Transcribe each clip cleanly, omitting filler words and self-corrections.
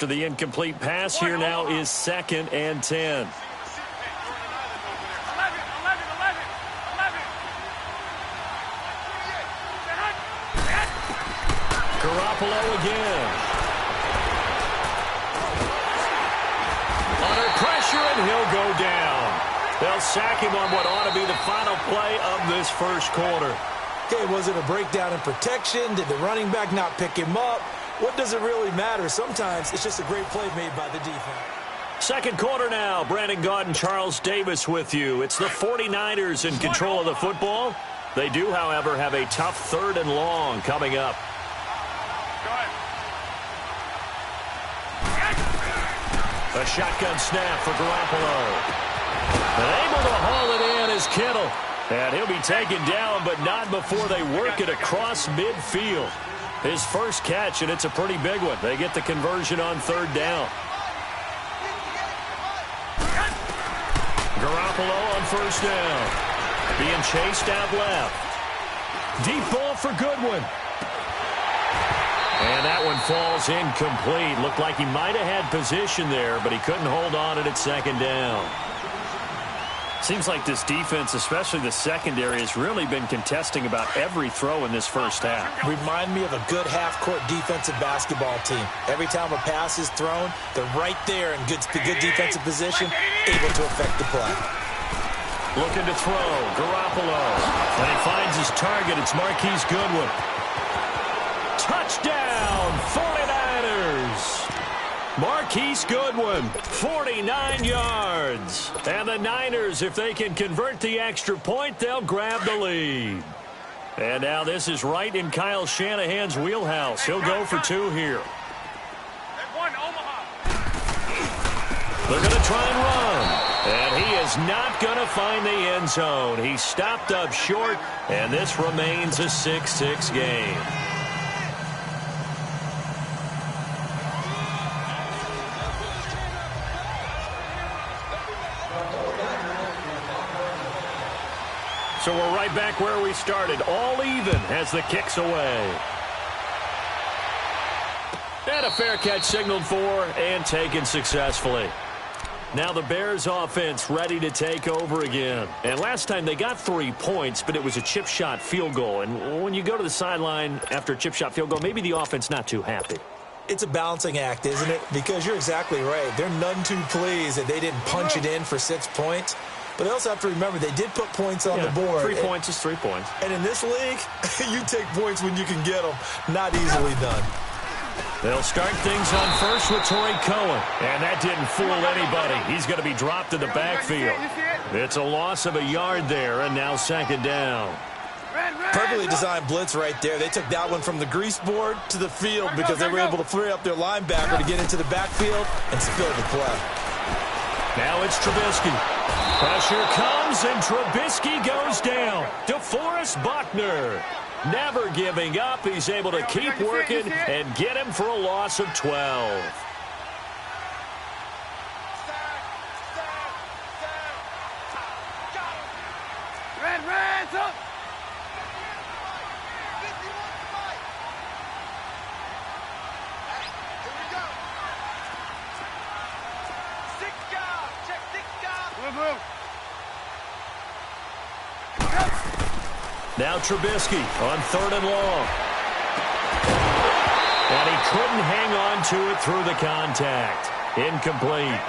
After the incomplete pass, here now is 2nd and 10. Garoppolo again. Under pressure, and he'll go down. They'll sack him on what ought to be the final play of this first quarter. Okay, was it a breakdown in protection? Did the running back not pick him up? What does it really matter? Sometimes it's just a great play made by the defense. Second quarter now. Brandon Gaudin and Charles Davis with you. It's the 49ers in control of the football. They do, however, have a tough 3rd and long coming up. A shotgun snap for Garoppolo. And able to haul it in is Kittle. And he'll be taken down, but not before they work it across midfield. His first catch, and it's a pretty big one. They get the conversion on 3rd down. Garoppolo on 1st down. Being chased out left. Deep ball for Goodwin. And that one falls incomplete. Looked like he might have had position there, but he couldn't hold on it at 2nd down. Seems like this defense, especially the secondary, has really been contesting about every throw in this first half. Remind me of a good half-court defensive basketball team. Every time a pass is thrown, they're right there in good defensive position, able to affect the play. Looking to throw, Garoppolo. And he finds his target. It's Marquise Goodwin. Touchdown, 49ers. Marquise Goodwin, 49 yards. And the Niners, if they can convert the extra point, they'll grab the lead. And now this is right in Kyle Shanahan's wheelhouse. He'll go for 2 here. They're going to try and run. And he is not going to find the end zone. He stopped up short, and this remains a 6-6 game. So we're right back where we started, all even as the kick's away. And a fair catch signaled for and taken successfully. Now the Bears offense ready to take over again. And last time they got 3 points, but it was a chip shot field goal. And when you go to the sideline after a chip shot field goal, maybe the offense not too happy. It's a balancing act, isn't it? Because you're exactly right. They're none too pleased that they didn't punch it in for 6 points. But they also have to remember they did put points on the board. 3 points is 3 points. And in this league, you take points when you can get them. Not easily done. They'll start things on first with Torrey Cohen. And that didn't fool anybody. He's going to be dropped in the backfield. It's a loss of a yard there, and now 2nd down. Perfectly designed blitz right there. They took that one from the grease board to the field because they were able to free up their linebacker to get into the backfield and spill the play. Now it's Trubisky. Pressure comes, and Trubisky goes down. DeForest Buckner never giving up. He's able to keep working and get him for a loss of 12. Now Trubisky on 3rd and long. And he couldn't hang on to it through the contact. Incomplete.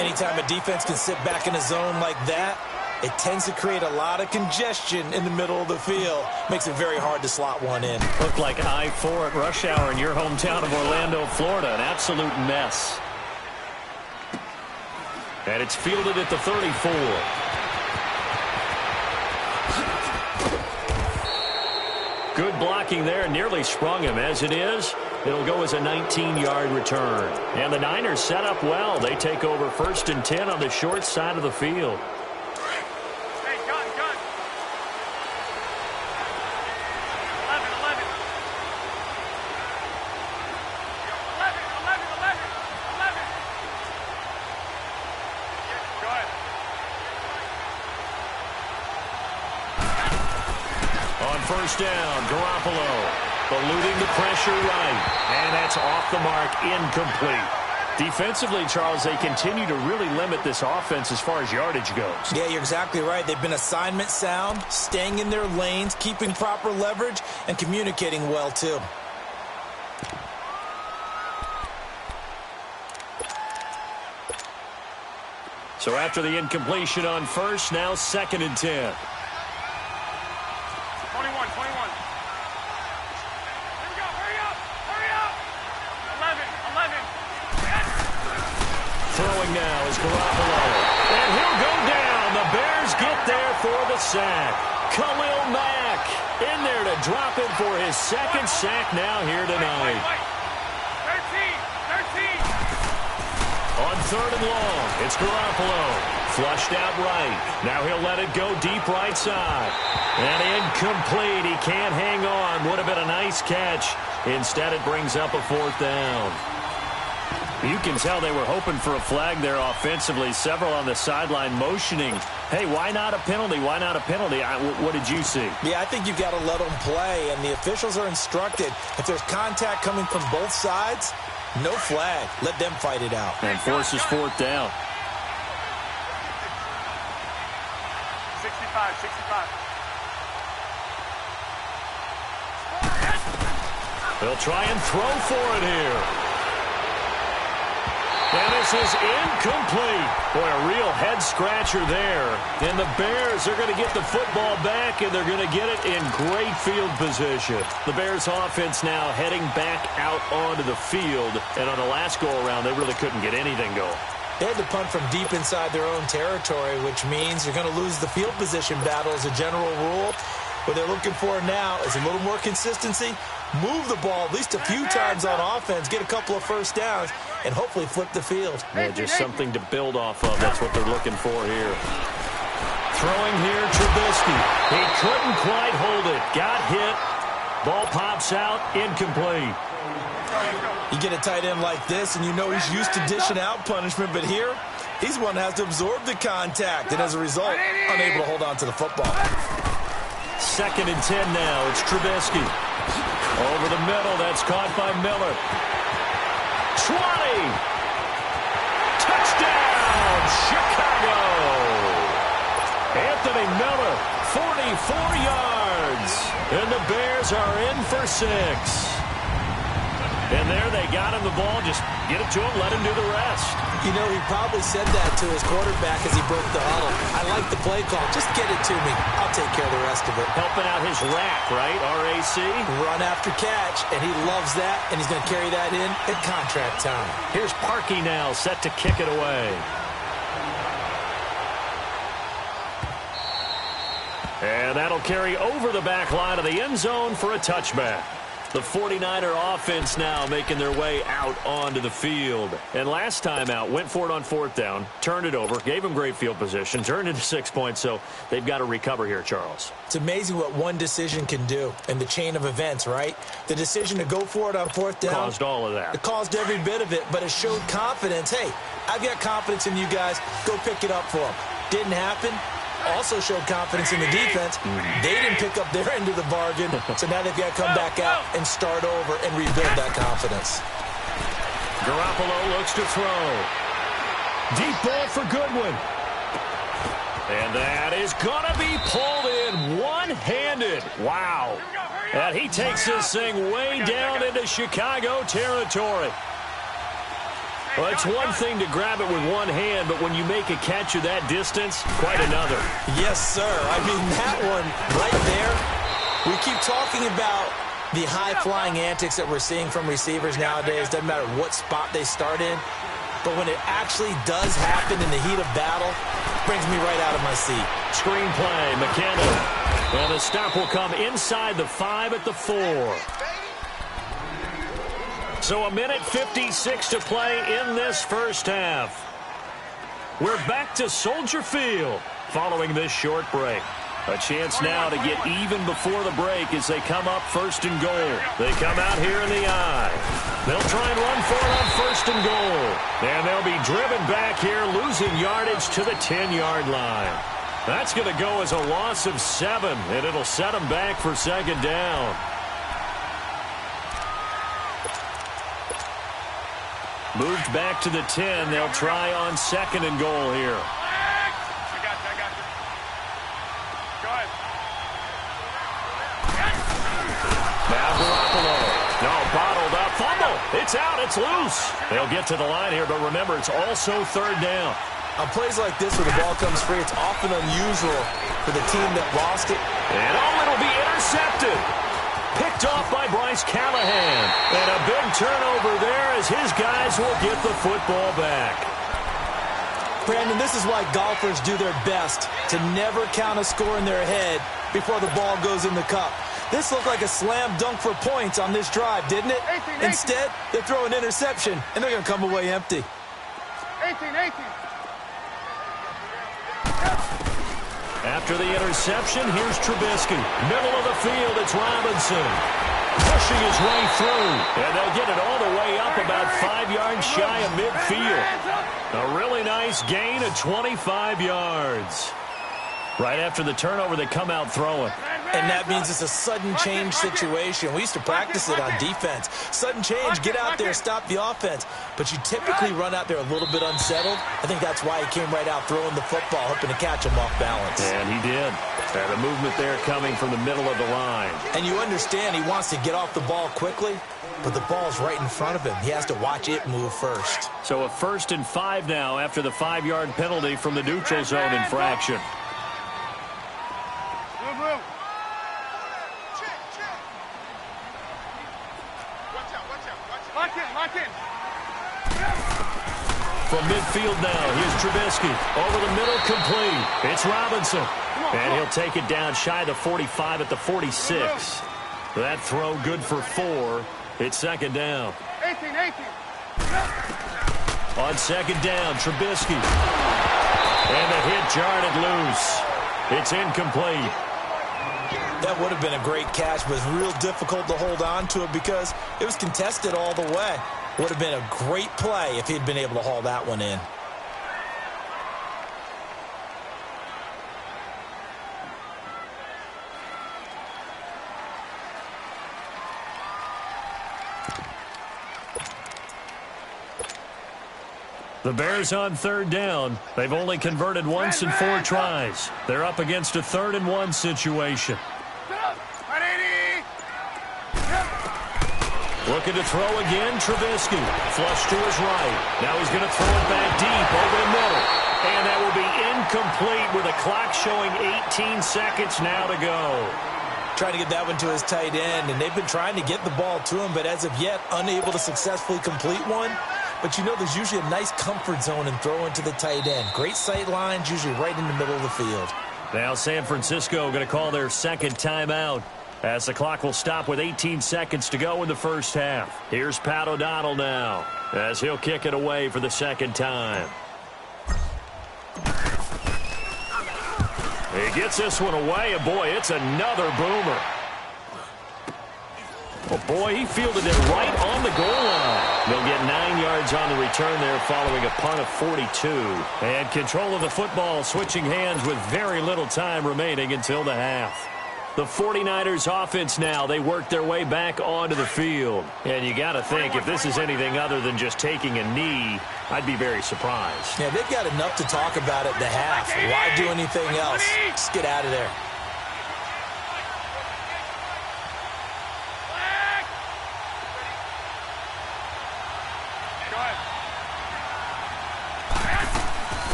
Anytime a defense can sit back in a zone like that, it tends to create a lot of congestion in the middle of the field. Makes it very hard to slot one in. Looked like I-4 at rush hour in your hometown of Orlando, Florida. An absolute mess. And it's fielded at the 34. Good blocking there, nearly sprung him. As it is, it'll go as a 19-yard return. And the Niners set up well. They take over 1st and 10 on the short side of the field. Hey, gun. 11. 11. Go ahead. On 1st down, Garoppolo. eluding the pressure right. And that's off the mark, incomplete. Defensively, Charles, they continue to really limit this offense as far as yardage goes. Yeah, you're exactly right. They've been assignment sound, staying in their lanes, keeping proper leverage, and communicating well, too. So after the incompletion on first, now 2nd and 10. 21, 21. Here we go. Hurry up. Hurry up. 11. Yes. Throwing now is Garoppolo. And he'll go down. The Bears get there for the sack. Khalil Mack in there to drop him for his 2nd sack now here tonight. 13. On 3rd and long, it's Garoppolo. Flushed out right. Now he'll let it go deep right side. And incomplete. He can't hang on. Would have been a nice catch. Instead, it brings up a 4th down. You can tell they were hoping for a flag there offensively. Several on the sideline motioning. Hey, why not a penalty? Why not a penalty? What did you see? Yeah, I think you've got to let them play, and the officials are instructed. If there's contact coming from both sides, no flag. Let them fight it out. And forces 4th down. 65. They'll try and throw for it here. And this is incomplete. Boy, a real head-scratcher there. And the Bears are going to get the football back, and they're going to get it in great field position. The Bears offense now heading back out onto the field. And on the last go-around, they really couldn't get anything going. They had to punt from deep inside their own territory, which means you're going to lose the field position battle as a general rule. What they're looking for now is a little more consistency, move the ball at least a few times on offense, get a couple of first downs, and hopefully flip the field. Yeah, just something to build off of. That's what they're looking for here. Throwing here, Trubisky. He couldn't quite hold it. Got hit. Ball pops out, incomplete. You get a tight end like this, and you know he's used to dishing out punishment, but here, he's one that has to absorb the contact, and as a result, unable to hold on to the football. 2nd and 10 now. It's Trubisky. Over the middle. That's caught by Miller. 20. Touchdown, Chicago. Anthony Miller, 44 yards. And the Bears are in for 6. And there they got him the ball. Just get it to him, let him do the rest. You know, he probably said that to his quarterback as he broke the huddle. I like the play call. Just get it to me. I'll take care of the rest of it. Helping out his rack, right? RAC. Run after catch, and he loves that, and he's going to carry that in at contract time. Here's Parkey now, set to kick it away. And that'll carry over the back line of the end zone for a touchback. The 49er offense now making their way out onto the field. And last time out, went for it on 4th down, turned it over, gave them great field position, turned into 6 points, so they've got to recover here, Charles. It's amazing what one decision can do in the chain of events, right? The decision to go for it on 4th down. Caused all of that. It caused every bit of it, but it showed confidence. Hey, I've got confidence in you guys. Go pick it up for them. Didn't happen. Also showed confidence in the defense. They didn't pick up their end of the bargain, so now they've got to come back out and start over and rebuild that confidence. Garoppolo looks to throw. Deep ball for Goodwin. And that is going to be pulled in one-handed. Wow. And he takes this thing way down into Chicago territory. Well, it's one thing to grab it with one hand, but when you make a catch of that distance, quite another. Yes, sir. I mean, that one right there, we keep talking about the high-flying antics that we're seeing from receivers nowadays. Doesn't matter what spot they start in. But when it actually does happen in the heat of battle, it brings me right out of my seat. Screenplay, McKenna. And the stop will come inside the 5 at the 4. So 1:56 to play in this first half. We're back to Soldier Field following this short break. A chance now to get even before the break as they come up 1st and goal. They come out here in the I. They'll try and run for it on 1st and goal. And they'll be driven back here, losing yardage to the 10-yard line. That's going to go as a loss of 7, and it'll set them back for 2nd down. Moved back to the 10. They'll try on 2nd and goal here. I got you. Go ahead. Now Garoppolo. No, bottled up. Fumble. It's out. It's loose. They'll get to the line here, but remember, it's also 3rd down. On plays like this where the ball comes free, it's often unusual for the team that lost it. And it'll be intercepted. Picked off by Bryce Callahan. And a big turnover there as his guys will get the football back. Brandon, this is why golfers do their best to never count a score in their head before the ball goes in the cup. This looked like a slam dunk for points on this drive, didn't it? 18. Instead, they throw an interception, and they're going to come away empty. 18. After the interception, here's Trubisky. Middle of the field, it's Robinson. Pushing his way through. And they'll get it all the way up about 5 yards shy of midfield. A really nice gain of 25 yards. Right after the turnover, they come out throwing. And that means it's a sudden change situation. We used to practice it on defense. Sudden change, get out there, stop the offense. But you typically run out there a little bit unsettled. I think that's why he came right out throwing the football, hoping to catch him off balance. And he did. And a movement there coming from the middle of the line. And you understand he wants to get off the ball quickly, but the ball's right in front of him. He has to watch it move first. So a 1st and 5 now after the 5-yard penalty from the neutral zone infraction. Move. Lock in. From midfield now, here's Trubisky. Over the middle, complete. It's Robinson. And he'll take it down shy of the 45 at the 46. That throw good for 4. It's 2nd down. 18. On 2nd down, Trubisky. And the hit jarred it loose. It's incomplete. That would have been a great catch, but it's real difficult to hold on to it because it was contested all the way. Would have been a great play if he'd been able to haul that one in. The Bears on 3rd down. They've only converted once in 4 tries. They're up against a 3rd and 1 situation. Looking to throw again, Trubisky. Flush to his right. Now he's going to throw it back deep over the middle. And that will be incomplete with a clock showing 18 seconds now to go. Trying to get that one to his tight end, and they've been trying to get the ball to him, but as of yet, unable to successfully complete one. But you know there's usually a nice comfort zone in throwing to the tight end. Great sight lines, usually right in the middle of the field. Now San Francisco going to call their 2nd timeout as the clock will stop with 18 seconds to go in the 1st half. Here's Pat O'Donnell now as he'll kick it away for the 2nd time. He gets this one away, and boy, it's another boomer. Oh, boy, he fielded it right on the goal line. They'll get 9 yards on the return there following a punt of 42. And control of the football switching hands with very little time remaining until the half. The 49ers offense now, they work their way back onto the field. And you got to think, if this is anything other than just taking a knee, I'd be very surprised. Yeah, they've got enough to talk about at the half. Why do anything else? Just get out of there.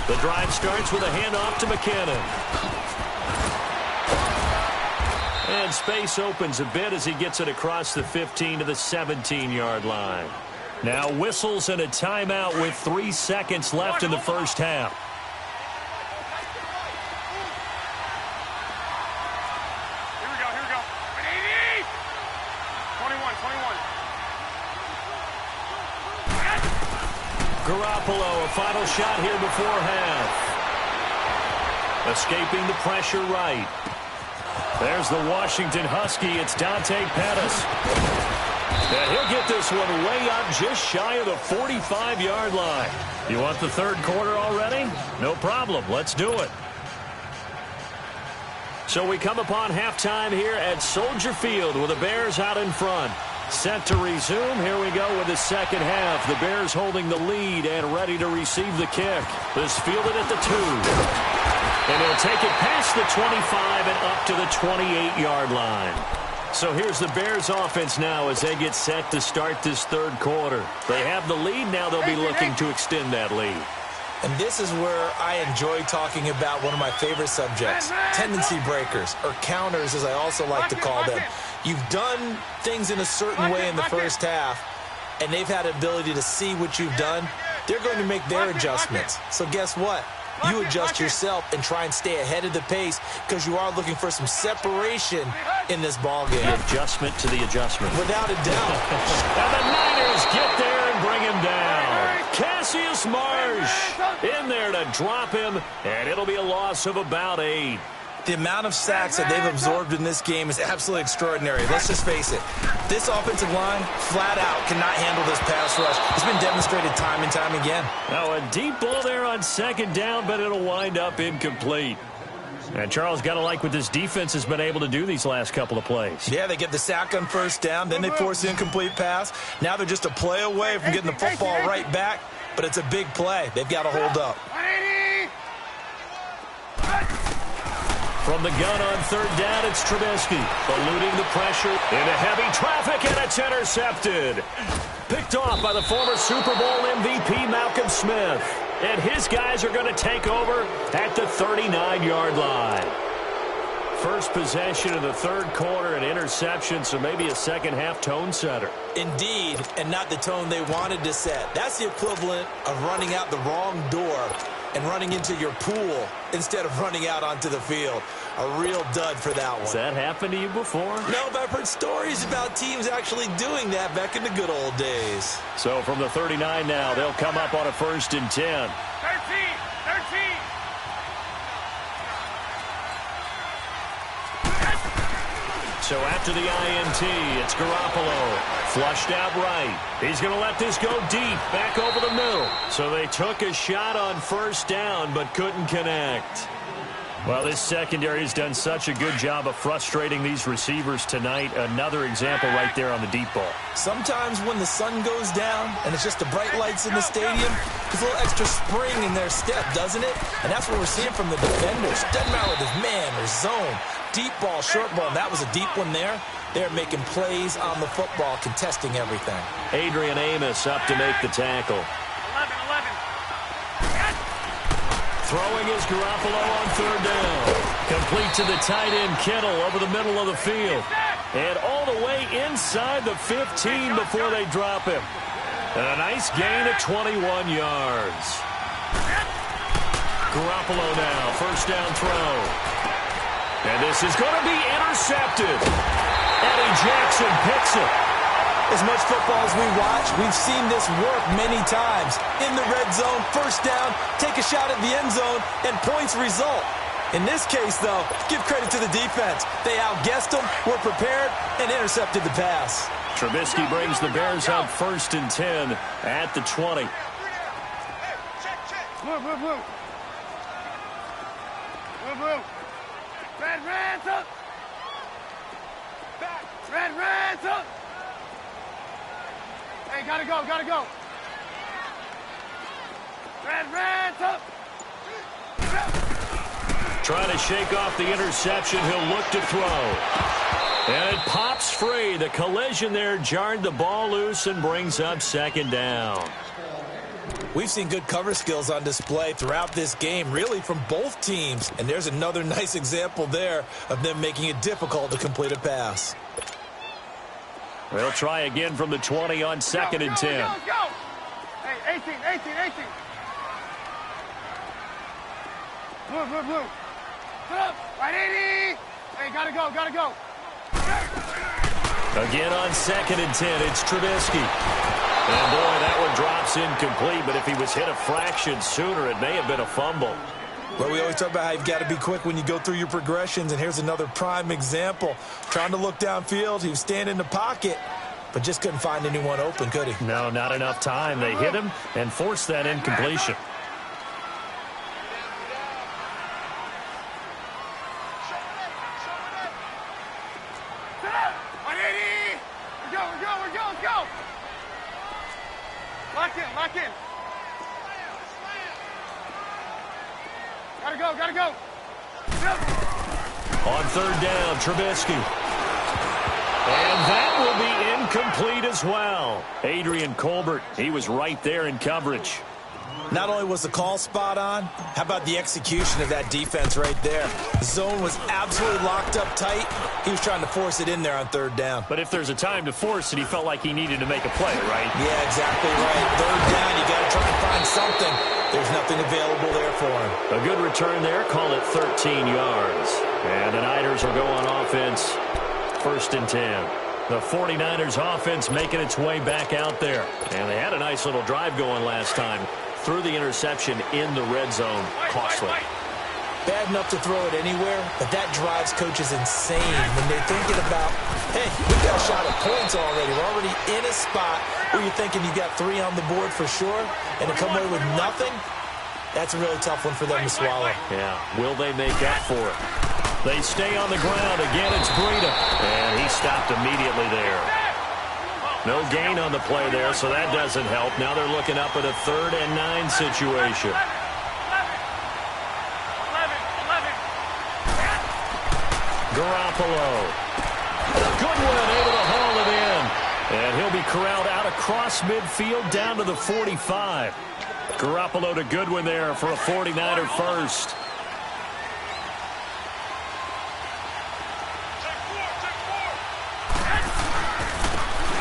The drive starts with a handoff to McKinnon. And space opens a bit as he gets it across the 15 to the 17-yard line. Now whistles and a timeout with 3 seconds left in the 1st half. Here we go. 21. Garoppolo, a final shot here before half. Escaping the pressure right. There's the Washington Husky. It's Dante Pettis. And he'll get this one way up just shy of the 45-yard line. You want the 3rd quarter already? No problem. Let's do it. So we come upon halftime here at Soldier Field with the Bears out in front. Set to resume. Here we go with the second half. The Bears holding the lead and ready to receive the kick. This fielded at the 2. And he'll take it past the 25 and up to the 28-yard line. So here's the Bears offense now as they get set to start this third quarter. They have the lead. Now they'll be looking to extend that lead. And this is where I enjoy talking about one of my favorite subjects, tendency breakers, or counters as I also like to call them. You've done things in a certain way in the first half, and they've had the ability to see what you've done. They're going to make their adjustments. So guess what? You adjust yourself and try and stay ahead of the pace because you are looking for some separation in this ballgame. Adjustment to the adjustment. Without a doubt. And the Niners get there and bring him down. Cassius Marsh in there to drop him, and it'll be a loss of about 8. The amount of sacks that they've absorbed in this game is absolutely extraordinary. Let's just face it. This offensive line, flat out, cannot handle this pass rush. It's been demonstrated time and time again. Now a deep ball there on second down, but it'll wind up incomplete. And Charles, got to like what this defense has been able to do these last couple of plays. Yeah, they get the sack on first down, then they force the incomplete pass. Now they're just a play away from getting the football right back, but it's a big play. They've got to hold up. From the gun on third down, it's Trubisky, eluding the pressure into heavy traffic, and it's intercepted. Picked off by the former Super Bowl MVP Malcolm Smith. And his guys are going to take over at the 39-yard line. First possession of the third quarter, an interception, so maybe a second-half tone setter. Indeed, and not the tone they wanted to set. That's the equivalent of running out the wrong door and running into your pool instead of running out onto the field. A real dud for that one. Has that happened to you before? No, but I've heard stories about teams actually doing that back in the good old days. So from the 39 now, they'll come up on a 1st and 10. 13. So after the INT, it's Garoppolo. Flushed out right. He's going to let this go deep, back over the middle. So they took a shot on first down, but couldn't connect. Well, this secondary has done such a good job of frustrating these receivers tonight. Another example right there on the deep ball. Sometimes when the sun goes down and it's just the bright lights in the stadium, there's a little extra spring in their step, doesn't it? And that's what we're seeing from the defenders. Doesn't matter whether it's man or zone. Deep ball, short ball, and that was a deep one there. They're making plays on the football, contesting everything. Adrian Amos up to make the tackle. 11. Throwing is Garoppolo on third down. Complete to the tight end Kittle over the middle of the field. And all the way inside the 15 before they drop him. And a nice gain of 21 yards. Garoppolo now, first down throw. And this is going to be intercepted. Eddie Jackson picks it. As much football as we watch, we've seen this work many times. In the red zone, first down, take a shot at the end zone, and points result. In this case, though, give credit to the defense. They outguessed them, were prepared, and intercepted the pass. Trubisky brings the Bears up 1st and 10 at the 20. Move. Red, up. Red, up. Hey, gotta go. Red, up. Trying to shake off the interception. He'll look to throw. And it pops free. The collision there jarred the ball loose and brings up second down. We've seen good cover skills on display throughout this game, really from both teams. And there's another nice example there of them making it difficult to complete a pass. They'll try again from the 20 on 2nd and 10. Go. Hey, 18. Move. Put up. Right, 80. Hey, gotta go. Again on 2nd and 10, it's Trubisky. And boy, that one drops incomplete, but if he was hit a fraction sooner, it may have been a fumble. Well, we always talk about how you've got to be quick when you go through your progressions, and here's another prime example. Trying to look downfield, he was standing in the pocket, but just couldn't find anyone open, could he? No, not enough time. They hit him and forced that incompletion. We're blocking. Gotta go, gotta go. On third down, Trubisky. And that will be incomplete as well. Adrian Colbert, he was right there in coverage. Not only was the call spot on, how about the execution of that defense right there? The zone was absolutely locked up tight. He was trying to force it in there on third down. But if there's a time to force it, he felt like he needed to make a play, right? Yeah, exactly right. Third down, you got to try and find something. There's nothing available there for him. A good return there, call it 13 yards. And the Niners will go on offense, 1st and 10. The 49ers offense making its way back out there. And they had a nice little drive going last time. Threw the interception in the red zone. Costly. Bad enough to throw it anywhere, but that drives coaches insane when they're thinking about, hey, we've got a shot at points already. We're already in a spot where you're thinking you've got 3 on the board for sure, and to come away with nothing, that's a really tough one for them to swallow. Yeah, will they make up for it? They stay on the ground. Again, it's Breida. And he stopped immediately there. No gain on the play there, so that doesn't help. Now they're looking up at a 3rd and 9 situation. Garoppolo. Goodwin able to haul it in. And he'll be corralled out across midfield down to the 45. Garoppolo to Goodwin there for a 49er first.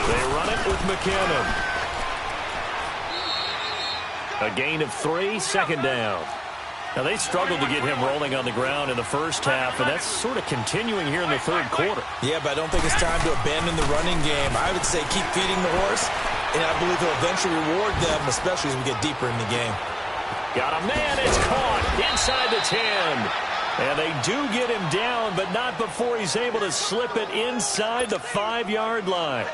They run it with McKinnon. A gain of 3, 2nd down. Now, they struggled to get him rolling on the ground in the first half, and that's sort of continuing here in the 3rd quarter. Yeah, but I don't think it's time to abandon the running game. I would say keep feeding the horse, and I believe he'll eventually reward them, especially as we get deeper in the game. Got a man. It's caught inside the 10. And they do get him down, but not before he's able to slip it inside the 5-yard line.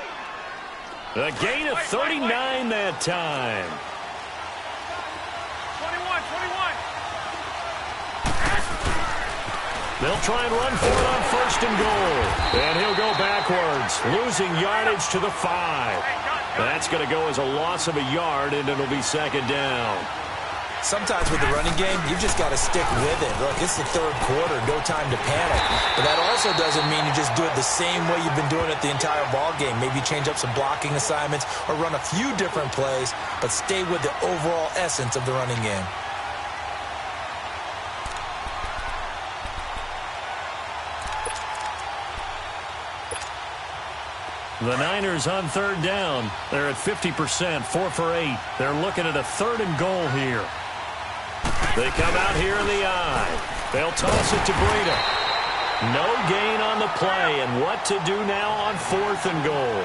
A gain of 39 that time. 21. They'll try and run for it on 1st and goal. And he'll go backwards, losing yardage to the 5. That's going to go as a loss of a yard, and it'll be 2nd down. Sometimes with the running game, you've just got to stick with it. Look, it's the 3rd quarter, no time to panic. But that also doesn't mean you just do it the same way you've been doing it the entire ball game. Maybe change up some blocking assignments or run a few different plays, but stay with the overall essence of the running game. The Niners on 3rd down. They're at 50%, 4 for 8. They're looking at a 3rd and goal here. They come out here in the eye. They'll toss it to Breida. No gain on the play, and what to do now on 4th and goal.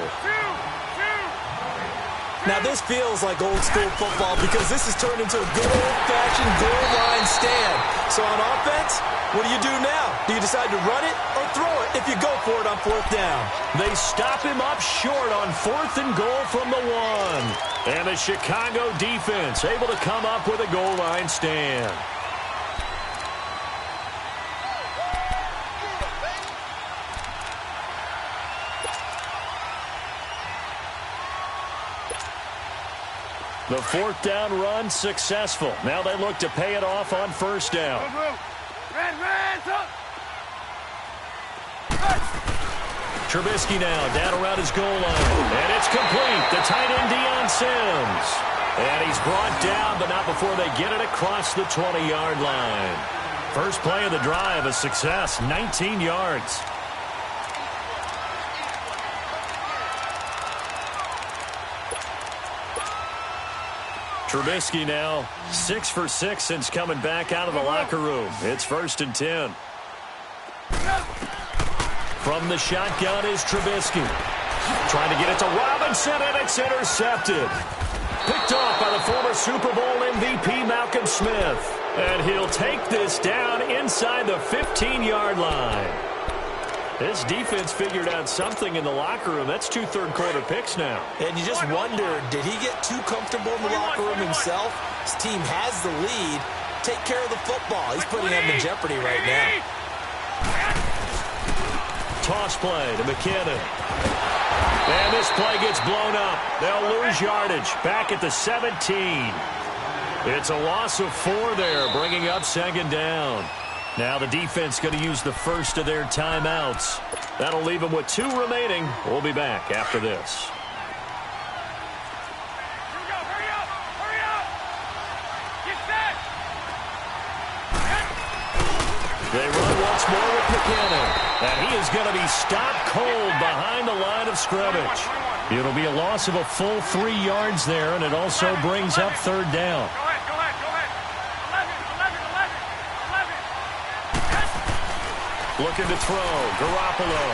Now, this feels like old-school football because this has turned into a good old-fashioned goal line stand. So on offense, what do you do now? Do you decide to run it or throw it if you go for it on 4th down? They stop him up short on 4th and goal from the 1. And the Chicago defense able to come up with a goal line stand. The 4th down run successful. Now they look to pay it off on 1st down. Trubisky now down around his goal line. And it's complete. The tight end Deion Sims. And he's brought down, but not before they get it across the 20-yard line. First play of the drive, a success, 19 yards. Trubisky now 6 for 6 since coming back out of the locker room. It's 1st and 10. From the shotgun is Trubisky. Trying to get it to Robinson, and it's intercepted. Picked off by the former Super Bowl MVP Malcolm Smith. And he'll take this down inside the 15-yard line. This defense figured out something in the locker room. That's 2 third-quarter picks now. And you just wonder, did he get too comfortable in the locker room himself? His team has the lead. Take care of the football. He's putting them in jeopardy right now. Toss play to McKinnon. And this play gets blown up. They'll lose yardage. Back at the 17. It's a loss of 4 there, bringing up second down. Now the defense going to use the first of their timeouts. That'll leave them with 2 remaining. We'll be back after this. Hurry up! Hurry up! Get set! They run once more with McKinnon. And he is going to be stopped cold behind the line of scrimmage. It'll be a loss of a full 3 yards there, and it also brings up third down. Go ahead. 11. Looking to throw. Garoppolo.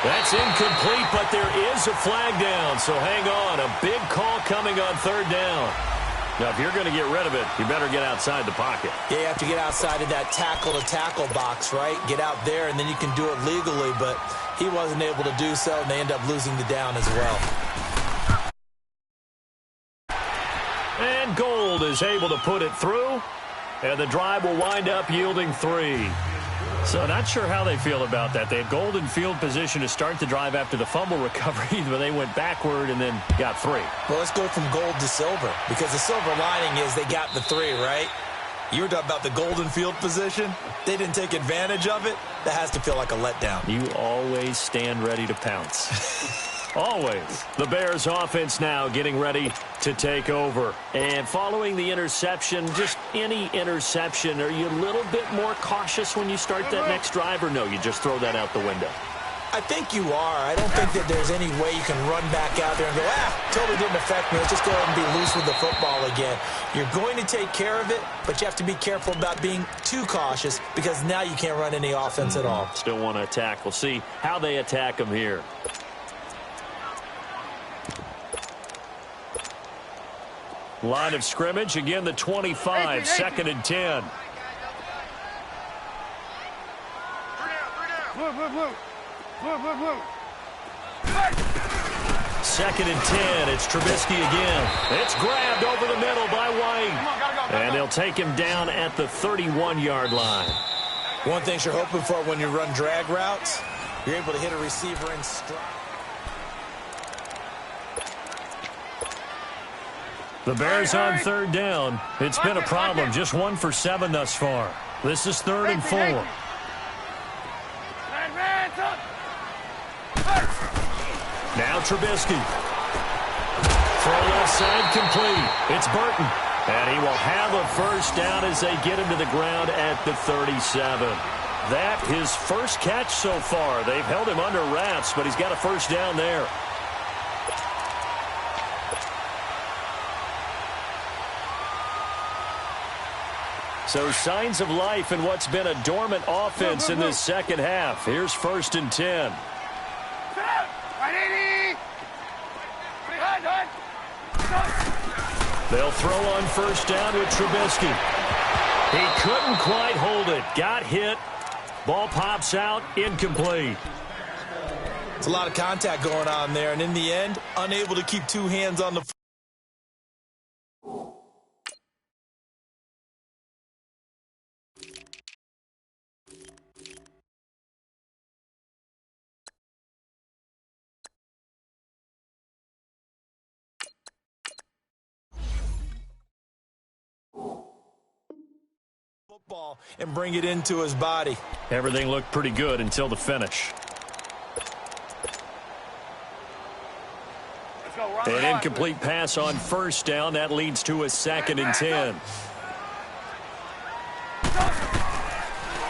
That's incomplete, but there is a flag down, so hang on. A big call coming on third down. Now, if you're going to get rid of it, you better get outside the pocket. Yeah, you have to get outside of that tackle-to-tackle box, right? Get out there, and then you can do it legally, but he wasn't able to do so, and they end up losing the down as well. And Gold is able to put it through, and the drive will wind up yielding 3. So not sure how they feel about that. They had Gold in field position to start the drive after the fumble recovery, but they went backward and then got 3. Well, let's go from gold to silver, because the silver lining is they got the 3, right? You were talking about the golden field position. They didn't take advantage of it. That has to feel like a letdown. You always stand ready to pounce. Always. The Bears offense now getting ready to take over. And following the interception, just any interception, are you a little bit more cautious when you start that next drive, or no, you just throw that out the window? I think you are. I don't think that there's any way you can run back out there and go, totally didn't affect me. Let's just go ahead and be loose with the football again. You're going to take care of it, but you have to be careful about being too cautious, because now you can't run any offense at all. Still want to attack. We'll see how they attack them here. Line of scrimmage, again the 25, second and 10. Second and 10, it's Trubisky again. It's grabbed over the middle by White. And they'll take him down at the 31-yard line. One thing you're hoping for when you run drag routes, you're able to hit a receiver in stride. The Bears on third down. It's been a problem. Just 1 for 7 thus far. This is 3rd and 4. Now Trubisky. Throw left side complete. It's Burton. And he will have a first down as they get him to the ground at the 37. That his first catch so far. They've held him under wraps, but he's got a first down there. So signs of life in what's been a dormant offense in this second half. Here's 1st and 10. They'll throw on first down with Trubisky. He couldn't quite hold it. Got hit. Ball pops out. Incomplete. It's a lot of contact going on there, and in the end, unable to keep 2 hands on the football and bring it into his body. Everything looked pretty good until the finish. An incomplete pass on first down. That leads to a 2nd and 10.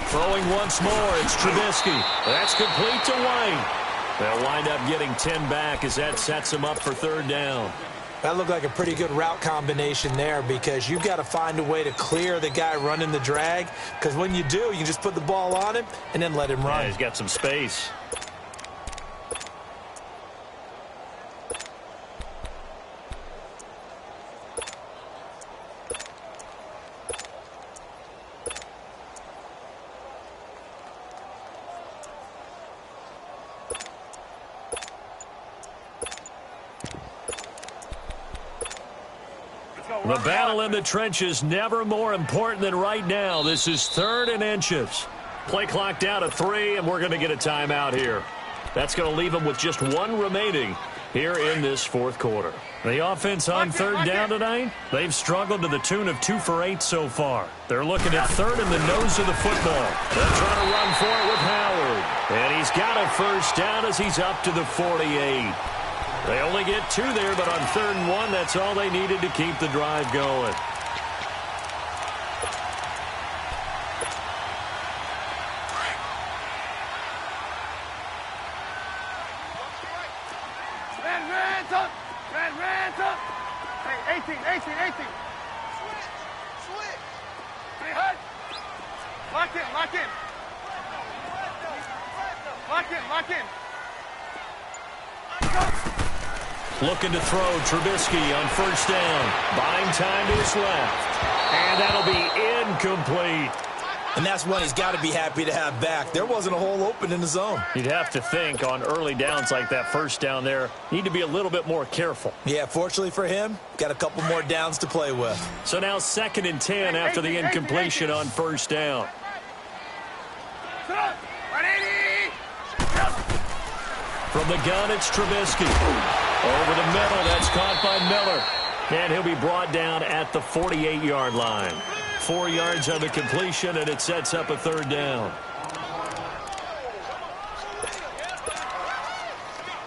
Throwing once more. It's Trubisky. That's complete to White. They'll wind up getting 10 back as that sets them up for 3rd down. That looked like a pretty good route combination there, because you've got to find a way to clear the guy running the drag, because when you do, you can just put the ball on him and then let him run. Yeah, he's got some space. The battle in the trenches never more important than right now. This is 3rd and inches. Play clock down to 3, and we're going to get a timeout here. That's going to leave them with just one remaining here in this fourth quarter. The offense on third down tonight, they've struggled to the tune of 2 for 8 so far. They're looking at third in the nose of the football. They're trying to run for it with Howard. And he's got a first down as he's up to the 48. They only get 2 there, but on 3rd and 1, that's all they needed to keep the drive going. Hey, 18. Switch. Hey, hut. Lock in. Looking to throw Trubisky on first down. Buying time to his left. And that'll be incomplete. And that's one he's got to be happy to have back. There wasn't a hole open in the zone. You'd have to think on early downs like that first down there, need to be a little bit more careful. Yeah, fortunately for him, got a couple more downs to play with. So now 2nd and 10 after the incompletion on first down. From the gun, it's Trubisky. Over the middle, that's caught by Miller. And he'll be brought down at the 48-yard line. 4 yards on the completion, and it sets up a 3rd down.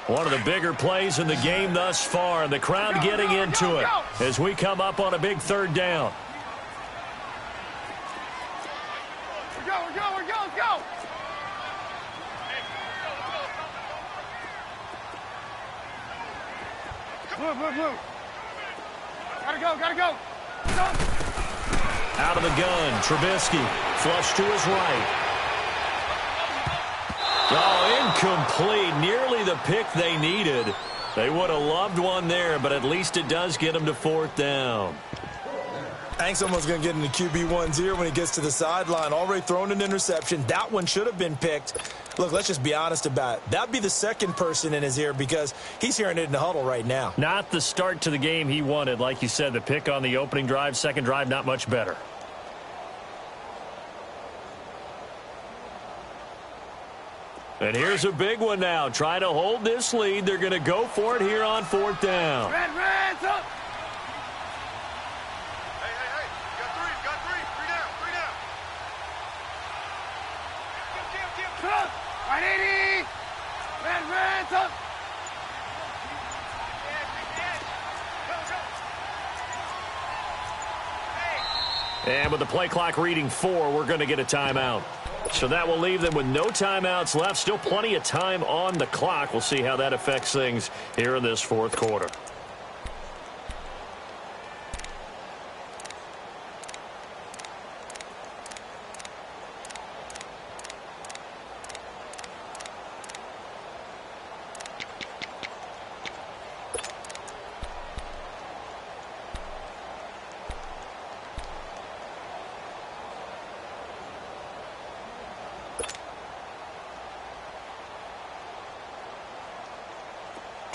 One of the bigger plays in the game thus far, and the crowd getting into it as we come up on a big 3rd down. We're go. Move. Gotta go. Out of the gun, Trubisky, flush to his right. Oh, incomplete, nearly the pick they needed. They would have loved one there, but at least it does get them to 4th down. I think someone's going to get into QB1's ear when he gets to the sideline. Already thrown an interception. That one should have been picked. Look, let's just be honest about it. That'd be the second person in his ear because he's hearing it in the huddle right now. Not the start to the game he wanted. Like you said, the pick on the opening drive, second drive, not much better. And here's a big one now. Try to hold this lead. They're going to go for it here on 4th down. Reds up. And with the play clock reading 4, we're going to get a timeout. So that will leave them with no timeouts left. Still plenty of time on the clock. We'll see how that affects things here in this 4th quarter.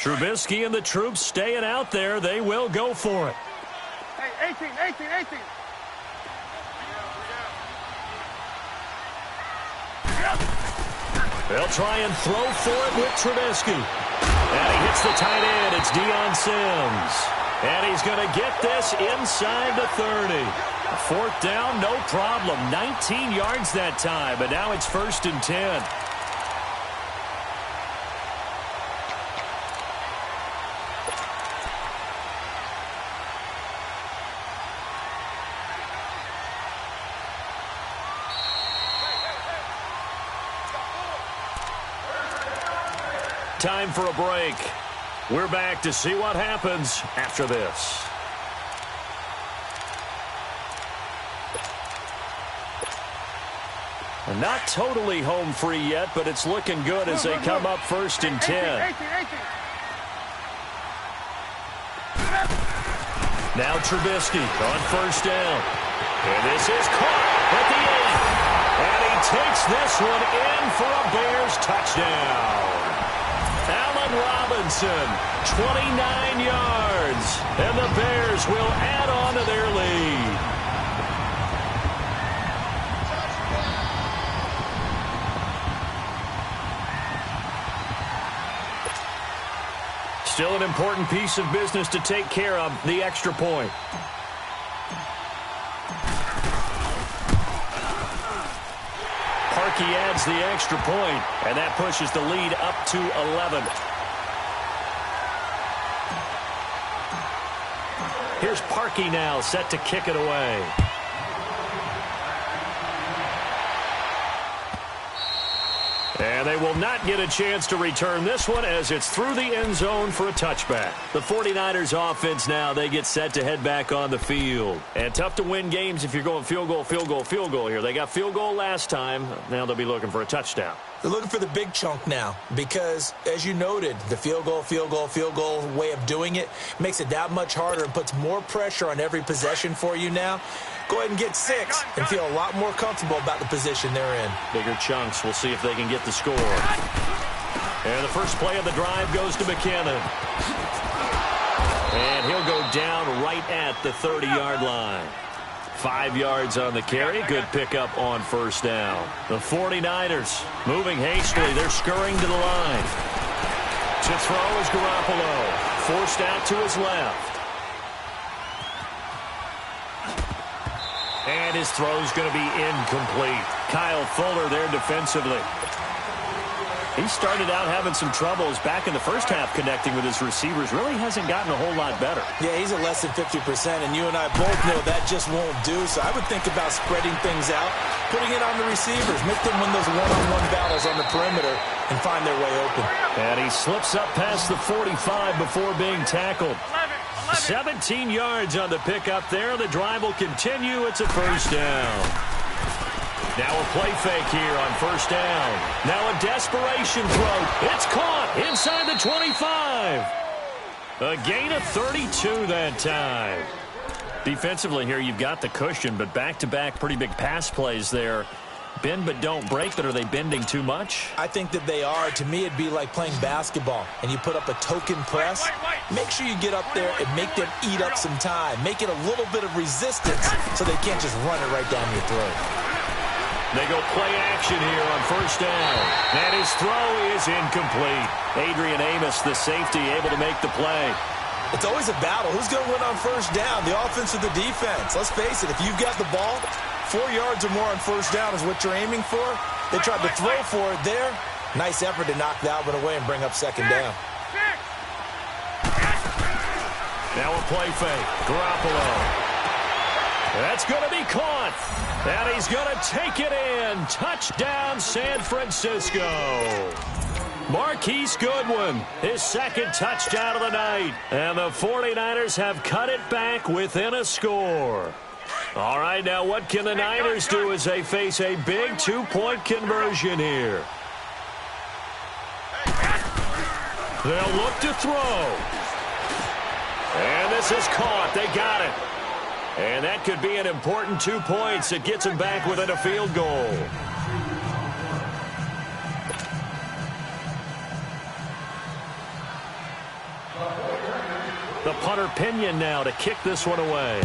Trubisky and the troops staying out there. They will go for it. Hey, 18. They'll try and throw for it with Trubisky. And he hits the tight end. It's Deion Sims. And he's going to get this inside the 30. 4th down, no problem. 19 yards that time, but now it's 1st and 10. Time for a break. We're back to see what happens after this. And not totally home free yet, but it's looking good as they come up 1st and 10. Now Trubisky on 1st down. And this is caught at the 8. And he takes this one in for a Bears touchdown. Allen Robinson, 29 yards, and the Bears will add on to their lead. Still an important piece of business to take care of, the extra point. Parkey adds the extra point, and that pushes the lead up to 11. Here's Parkey now, set to kick it away. And they will not get a chance to return this one as it's through the end zone for a touchback. The 49ers offense now, they get set to head back on the field. And tough to win games if you're going field goal, field goal, field goal here. They got field goal last time. Now they'll be looking for a touchdown. They're looking for the big chunk now because, as you noted, the field goal, field goal, field goal way of doing it makes it that much harder and puts more pressure on every possession for you now. Go ahead and get 6 and feel a lot more comfortable about the position they're in. Bigger chunks. We'll see if they can get the score. And the first play of the drive goes to McKinnon. And he'll go down right at the 30-yard line. 5 yards on the carry. Good pickup on first down. The 49ers moving hastily. They're scurrying to the line. To throw is Garoppolo. Forced out to his left. And his throw's going to be incomplete. Kyle Fuller there defensively. He started out having some troubles back in the first half connecting with his receivers. Really hasn't gotten a whole lot better. Yeah, he's at less than 50%, and you and I both know that just won't do. So I would think about spreading things out, putting it on the receivers, make them win those one-on-one battles on the perimeter and find their way open. And he slips up past the 45 before being tackled. 17 yards on the pickup there. The drive will continue. It's a first down. Now a play fake here on first down. Now a desperation throw. It's caught inside the 25. A gain of 32 that time. Defensively here, you've got the cushion, but back-to-back pretty big pass plays there. Bend but don't break, but are they bending too much? I think that they are. To me, it'd be like playing basketball, and you put up a token press. Make sure you get up there and make them eat up some time. Make it a little bit of resistance so they can't just run it right down your throat. They go play action here on first down. And his throw is incomplete. Adrian Amos, the safety, able to make the play. It's always a battle. Who's going to win on first down, the offense or the defense? Let's face it, if you've got the ball, 4 yards or more on first down is what you're aiming for. They tried to throw for it there. Nice effort to knock that one away and bring up second down. Now a play fake. Garoppolo. That's going to be caught. And he's going to take it in. Touchdown, San Francisco. Marquise Goodwin, his second touchdown of the night. And the 49ers have cut it back within a score. All right, now what can the Niners do as they face a big two-point conversion here? They'll look to throw. And this is caught. They got it. And that could be an important 2 points. It gets them back within a field goal. The punter Pinion now to kick this one away.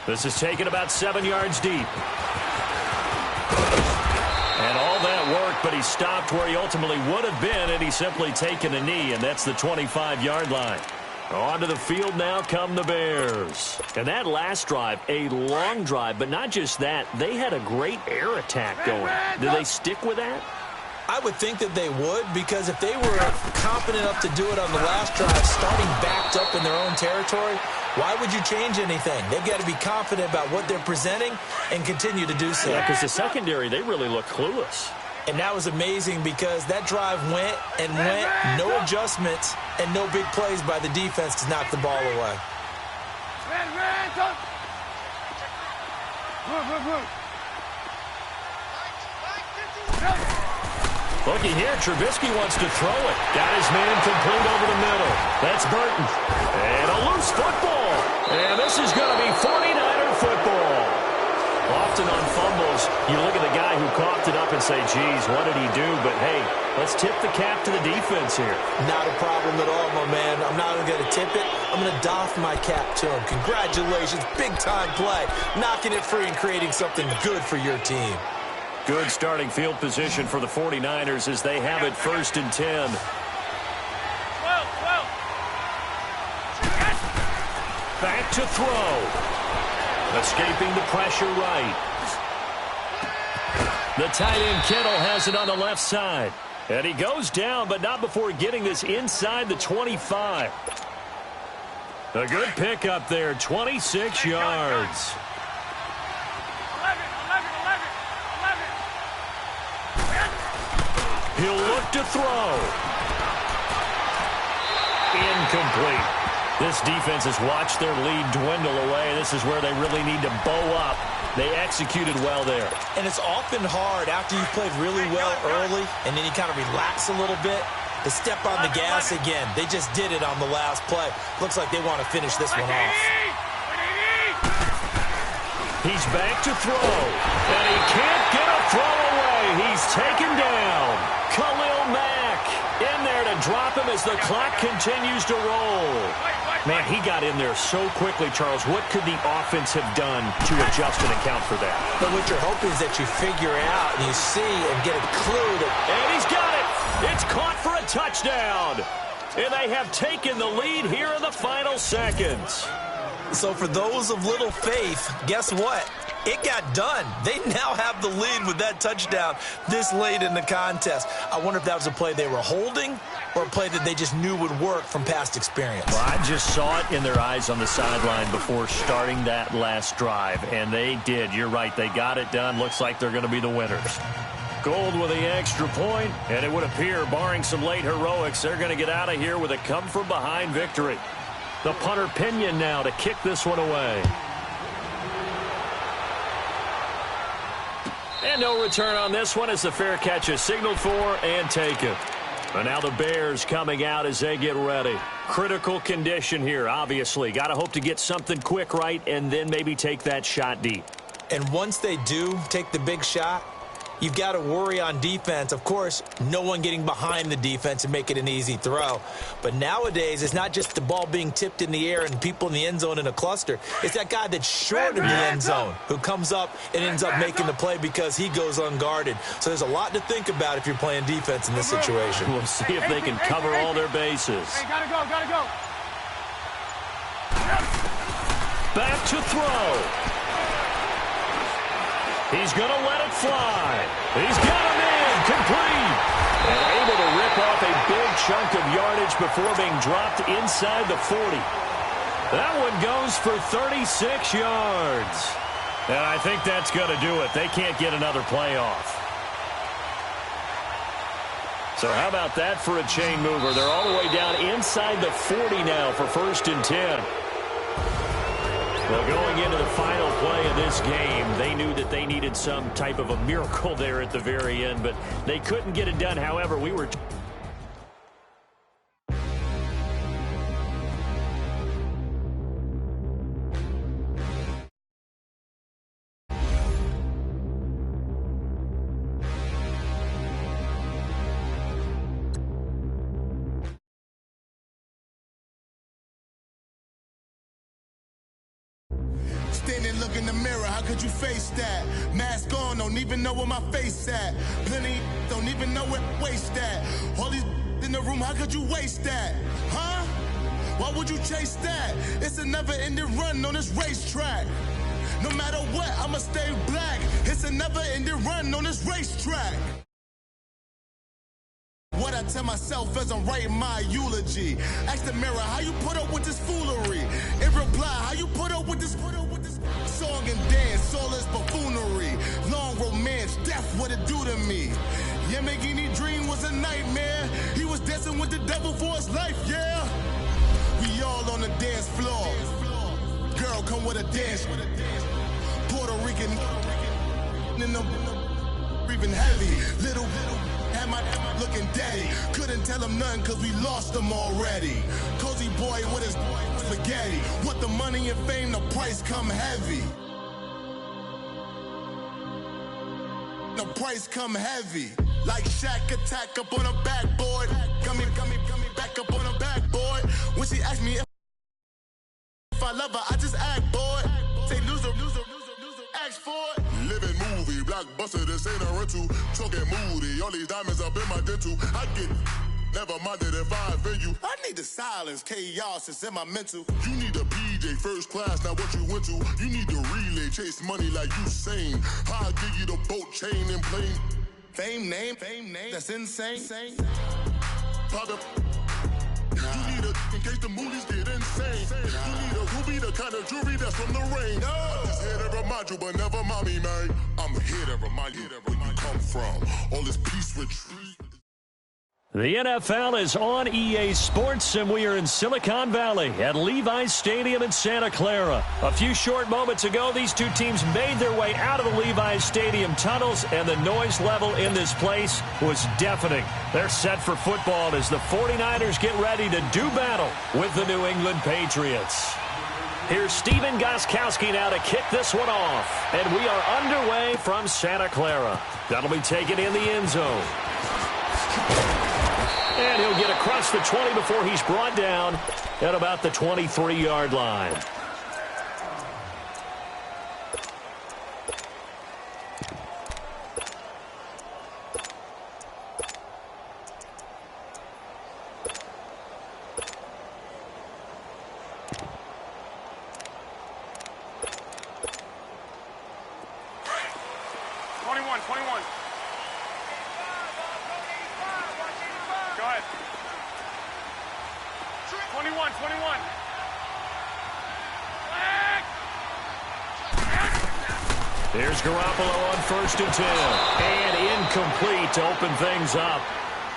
This is taken about 7 yards deep. And all that worked, but he stopped where he ultimately would have been, and he's simply taken a knee, and that's the 25-yard line. Onto the field now come the Bears. And that last drive, a long drive, but not just that. They had a great air attack going. Do they stick with that? I would think that they would, because if they were confident enough to do it on the last drive, starting backed up in their own territory, why would you change anything? They've got to be confident about what they're presenting and continue to do so. Yeah, because the secondary, they really look clueless. And that was amazing because that drive went and went, no adjustments, and no big plays by the defense to knock the ball away. Looky here, Trubisky wants to throw it. Got his man complete over the middle. That's Burton. And a loose football. And this is going to be 49er football. Often on fumbles, you look at the guy who coughed it up and say, geez, what did he do? But, hey, let's tip the cap to the defense here. Not a problem at all, my man. I'm not even going to tip it. I'm going to doff my cap to him. Congratulations. Big-time play. Knocking it free and creating something good for your team. Good starting field position for the 49ers as they have it 1st and 10. Back to throw. Escaping the pressure right. The tight end Kittle has it on the left side. And he goes down, but not before getting this inside the 25. A good pickup there, 26 yards. He'll look to throw. Incomplete. This defense has watched their lead dwindle away. This is where they really need to bow up. They executed well there. And it's often hard after you've played really well early and then you kind of relax a little bit to step on the gas again. They just did it on the last play. Looks like they want to finish this one off. He's back to throw. And he can't get a throw away. He's taken down. Khalil Mack in there to drop him as the clock continues to roll. Man, he got in there so quickly, Charles. What could the offense have done to adjust and account for that? But what you're hoping is that you figure out and you see and get a clue that... And he's got it. It's caught for a touchdown. And they have taken the lead here in the final seconds. So for those of little faith, guess what? It got done. They now have the lead with that touchdown this late in the contest. I wonder if that was a play they were holding or a play that they just knew would work from past experience. Well, I just saw it in their eyes on the sideline before starting that last drive, and they did. You're right. They got it done. Looks like they're going to be the winners. Gold with the extra point, and it would appear, barring some late heroics, they're going to get out of here with a come-from-behind victory. The punter Pinion now to kick this one away. And no return on this one as the fair catch is signaled for and taken. And now the Bears coming out as they get ready. Critical condition here, obviously. Got to hope to get something quick right and then maybe take that shot deep. And once they do take the big shot, you've got to worry on defense. Of course, no one getting behind the defense and make it an easy throw. But nowadays, it's not just the ball being tipped in the air and people in the end zone in a cluster. It's that guy that's short of the end zone who comes up and ends up making the play because he goes unguarded. So there's a lot to think about if you're playing defense in this situation. We'll see if they can cover all their bases. Hey, gotta go, gotta go. Back to throw. He's going to let it fly. He's got him in. Complete. And able to rip off a big chunk of yardage before being dropped inside the 40. That one goes for 36 yards. And I think that's going to do it. They can't get another play off. So how about that for a chain mover? They're all the way down inside the 40 now for 1st and 10. Well, going into the final play of this game, they knew that they needed some type of a miracle there at the very end, but they couldn't get it done. However, we were... Standing, look in the mirror, how could you face that? Mask on, don't even know where my face at. Plenty, don't even know where waste at. All these in the room, how could you waste that? Huh? Why would you chase that? It's a never-ending run on this racetrack. No matter what, I'ma stay black. It's a never-ending run on this racetrack. What I tell myself as I'm writing my eulogy. Ask the mirror, how you put up with this foolery? In reply, how you put up with this song and dance, all this buffoonery. Long romance, death, what it do to me? Yamagini dream was a nightmare. He was dancing with the devil for his life, yeah. We all on the dance floor. Girl, come with a dance. Puerto Rican in the breathing heavy. Little had my looking daddy. Couldn't tell him nothing cause we lost him already. Cozy boy with his spaghetti. With the money and fame, the price come heavy. The price come heavy. Like Shaq attack up on a backboard. Coming back up on a backboard. When she asked me if I love her, I just act bored. Say loser, ask for it. Living movie, black blockbuster, this ain't a rental. Talking moody, all these diamonds up in my dental. I get never minded if I offend you. I need the silence, chaos is in my mental. You need a PJ first class, not what you went to. You need the relay, chase money like you sane. I'll give you the boat chain and plane. Fame name, that's insane. Pop up. You need a in case the movies get insane. You need a ruby, the kind of jewelry that's from the rain. I'm just here to remind you, but never mommy, man. I'm here to remind you where you come from. All this peace retreat. The NFL is on EA Sports, and we are in Silicon Valley at Levi's Stadium in Santa Clara. A few short moments ago, these two teams made their way out of the Levi's Stadium tunnels, and the noise level in this place was deafening. They're set for football as the 49ers get ready to do battle with the New England Patriots. Here's Steven Gostkowski now to kick this one off, and we are underway from Santa Clara. That'll be taken in the end zone. And he'll get across the 20 before he's brought down at about the 23-yard line. Here's Garoppolo on 1st and 10. And incomplete to open things up.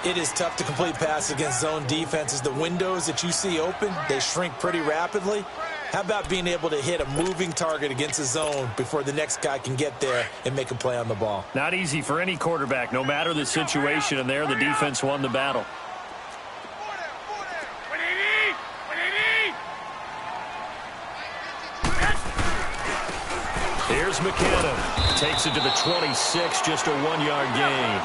It is tough to complete passes against zone defenses. The windows that you see open, they shrink pretty rapidly. How about being able to hit a moving target against a zone before the next guy can get there and make a play on the ball? Not easy for any quarterback, no matter the situation, and there the defense won the battle. Here's McKinnon. Takes it to the 26, just a 1-yard gain.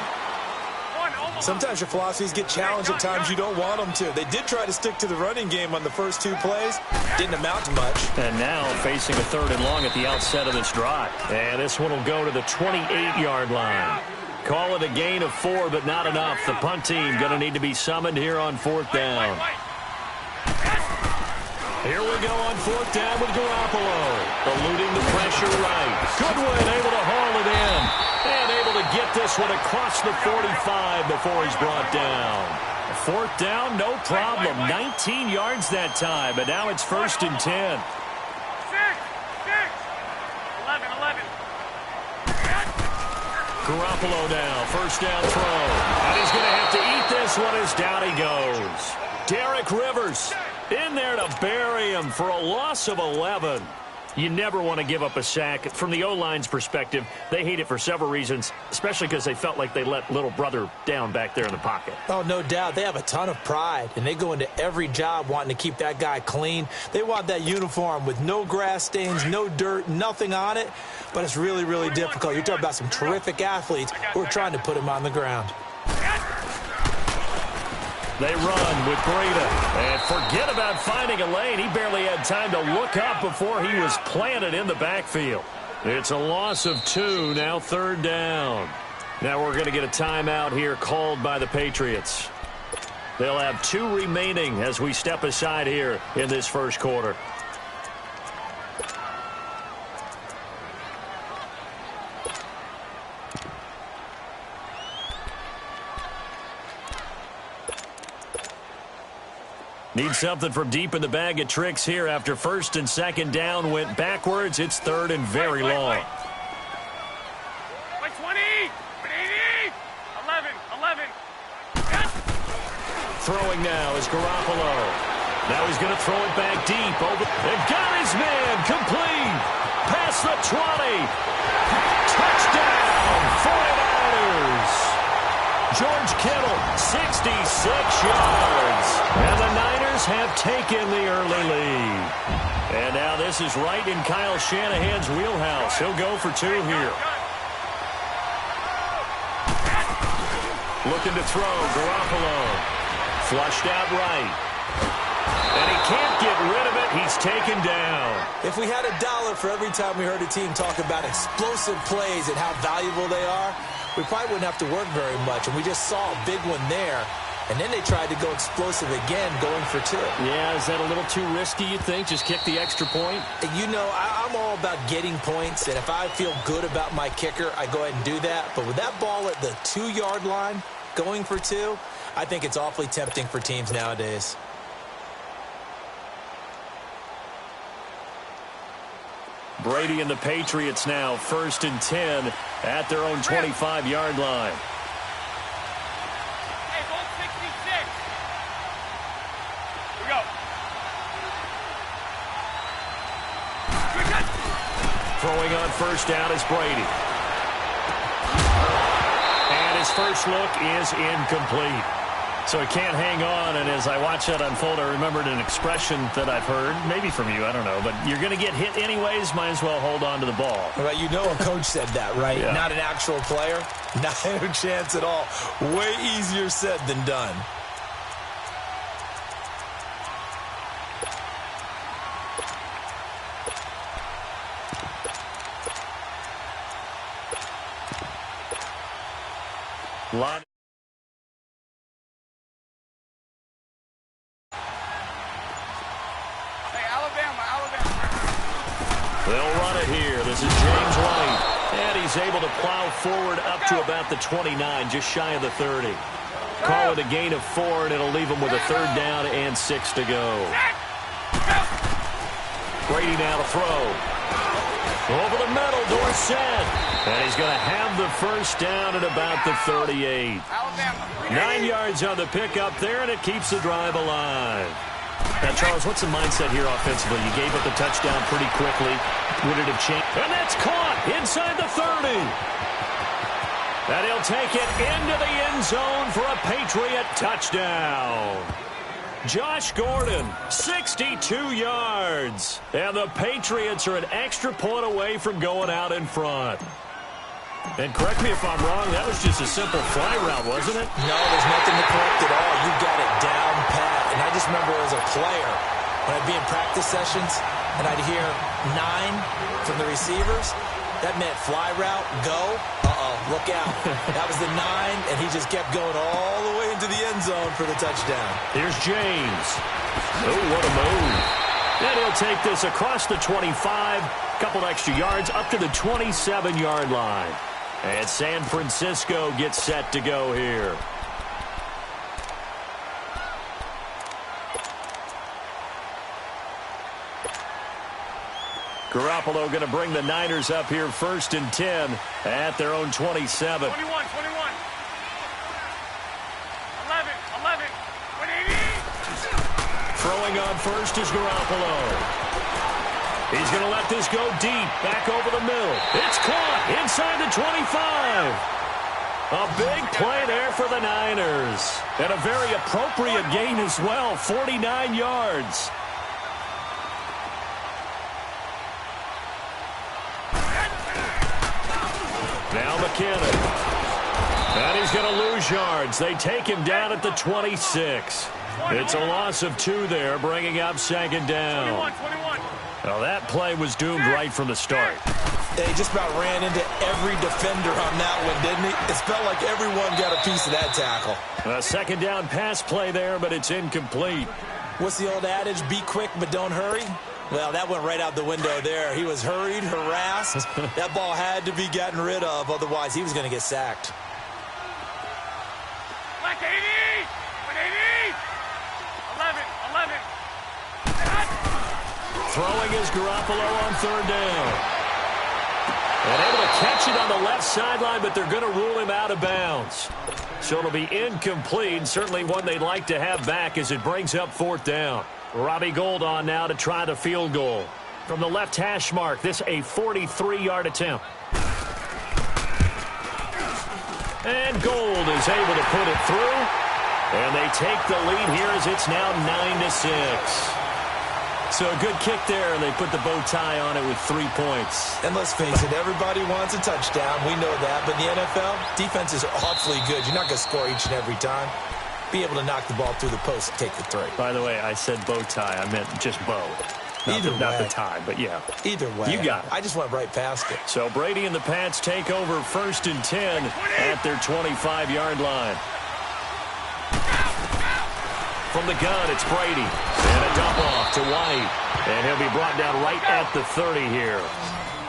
Sometimes your philosophies get challenged at times you don't want them to. They did try to stick to the running game on the first 2 plays. Didn't amount to much. And now facing a 3rd and long at the outset of this drive. And this one will go to the 28-yard line. Call it a gain of 4, but not enough. The punt team going to need to be summoned here on 4th down. Here we go on 4th down with Garoppolo. Eluding the pressure right. Goodwin able to haul it in. And able to get this one across the 45 before he's brought down. 4th down, no problem. 19 yards that time, but now it's 1st and 10. 11. 11. Garoppolo now, 1st down throw. And he's going to have to eat this one as down he goes. Derek Rivers in there to bury him for a loss of 11. You never want to give up a sack. From the O-line's perspective, they hate it for several reasons, especially because they felt like they let little brother down back there in the pocket. Oh, no doubt. They have a ton of pride, and they go into every job wanting to keep that guy clean. They want that uniform with no grass stains, no dirt, nothing on it, but it's really, really difficult. You're talking about some terrific athletes who are trying to put him on the ground. They run with Breida. And forget about finding a lane. He barely had time to look up before he was planted in the backfield. It's a loss of 2, now 3rd down. Now we're going to get a timeout here called by the Patriots. They'll have 2 remaining as we step aside here in this first quarter. Need something from deep in the bag of tricks here after 1st and 2nd down went backwards. It's 3rd and very long. 20, 11. Throwing now is Garoppolo. Now he's going to throw it back deep. Over. And got his man. Complete. Past the 20. Touchdown. 49ers. George Kittle, 66 yards. And the Niners have taken the early lead. And now this is right in Kyle Shanahan's wheelhouse. He'll go for 2 here. Looking to throw, Garoppolo. Flushed out right. And he can't get rid of it. He's taken down. If we had $1 for every time we heard a team talk about explosive plays and how valuable they are, we probably wouldn't have to work very much. And we just saw a big one there. And then they tried to go explosive again, going for 2. Yeah, is that a little too risky, you think? Just kick the extra point? You know, I'm all about getting points. And if I feel good about my kicker, I go ahead and do that. But with that ball at the 2-yard line, going for 2, I think it's awfully tempting for teams nowadays. Brady and the Patriots now 1st and 10 at their own 25-yard line. Hey, hold 66. Here we go. Throwing on 1st down is Brady. And his first look is incomplete. So he can't hang on, and as I watch that unfold, I remembered an expression that I've heard, maybe from you, I don't know, but you're going to get hit anyways, might as well hold on to the ball. Well, you know a coach said that, right? Yeah. Not an actual player. Not a chance at all. Way easier said than done. Line. They'll run it here. This is James White. And he's able to plow forward up to about the 29, just shy of the 30. Call it a gain of 4, and it'll leave him with a 3rd down and 6 to go. Brady now to throw. Over the middle, Dorsett. And he's going to have the 1st down at about the 38. 9 yards on the pickup there, and it keeps the drive alive. Now, Charles, what's the mindset here offensively? You gave up the touchdown pretty quickly. Would it have changed? And that's caught inside the 30. And he'll take it into the end zone for a Patriot touchdown. Josh Gordon, 62 yards. And the Patriots are an extra point away from going out in front. And correct me if I'm wrong, that was just a simple fly route, wasn't it? No, there's nothing to correct at all. You got it down pat. And I just remember as a player, when I'd be in practice sessions, and I'd hear 9 from the receivers, that meant fly route, go. Look out. That was the 9, and he just kept going all the way into the end zone for the touchdown. Here's James. Oh, what a move. And he'll take this across the 25, couple extra yards, up to the 27-yard line. And San Francisco gets set to go here. Garoppolo going to bring the Niners up here 1st and 10 at their own 27. 21. 11. 180. Throwing on 1st is Garoppolo. He's going to let this go deep, back over the middle. It's caught inside the 25. A big play there for the Niners. And a very appropriate gain as well, 49 yards. Now McKinnon. And he's going to lose yards. They take him down at the 26. It's a loss of 2 there, bringing up 2nd down. 21. Well, that play was doomed right from the start. They just about ran into every defender on that one, didn't he? It felt like everyone got a piece of that tackle. A 2nd down pass play there, but it's incomplete. What's the old adage? Be quick, but don't hurry? Well, that went right out the window there. He was hurried, harassed. That ball had to be gotten rid of, otherwise he was going to get sacked. Black 80! 180! 11. Throwing is Garoppolo on 3rd down. And able to catch it on the left sideline, but they're going to rule him out of bounds. So it'll be incomplete, certainly one they'd like to have back as it brings up 4th down. Robbie Gould on now to try the field goal. From the left hash mark, this a 43-yard attempt. And Gould is able to put it through. And they take the lead here as it's now 9-6. So a good kick there, and they put the bow tie on it with 3 points. And let's face it, everybody wants a touchdown. We know that. But in the NFL, defense is awfully good. You're not going to score each and every time. Be able to knock the ball through the post and take the 3. By the way, I said bow tie. I meant just bow. Not the time, but yeah. Either way. You got it. I just went right past it. So Brady and the Pats take over 1st and 10 at their 25-yard line. From the gun, it's Brady. And a dump off to White. And he'll be brought down right at the 30 here.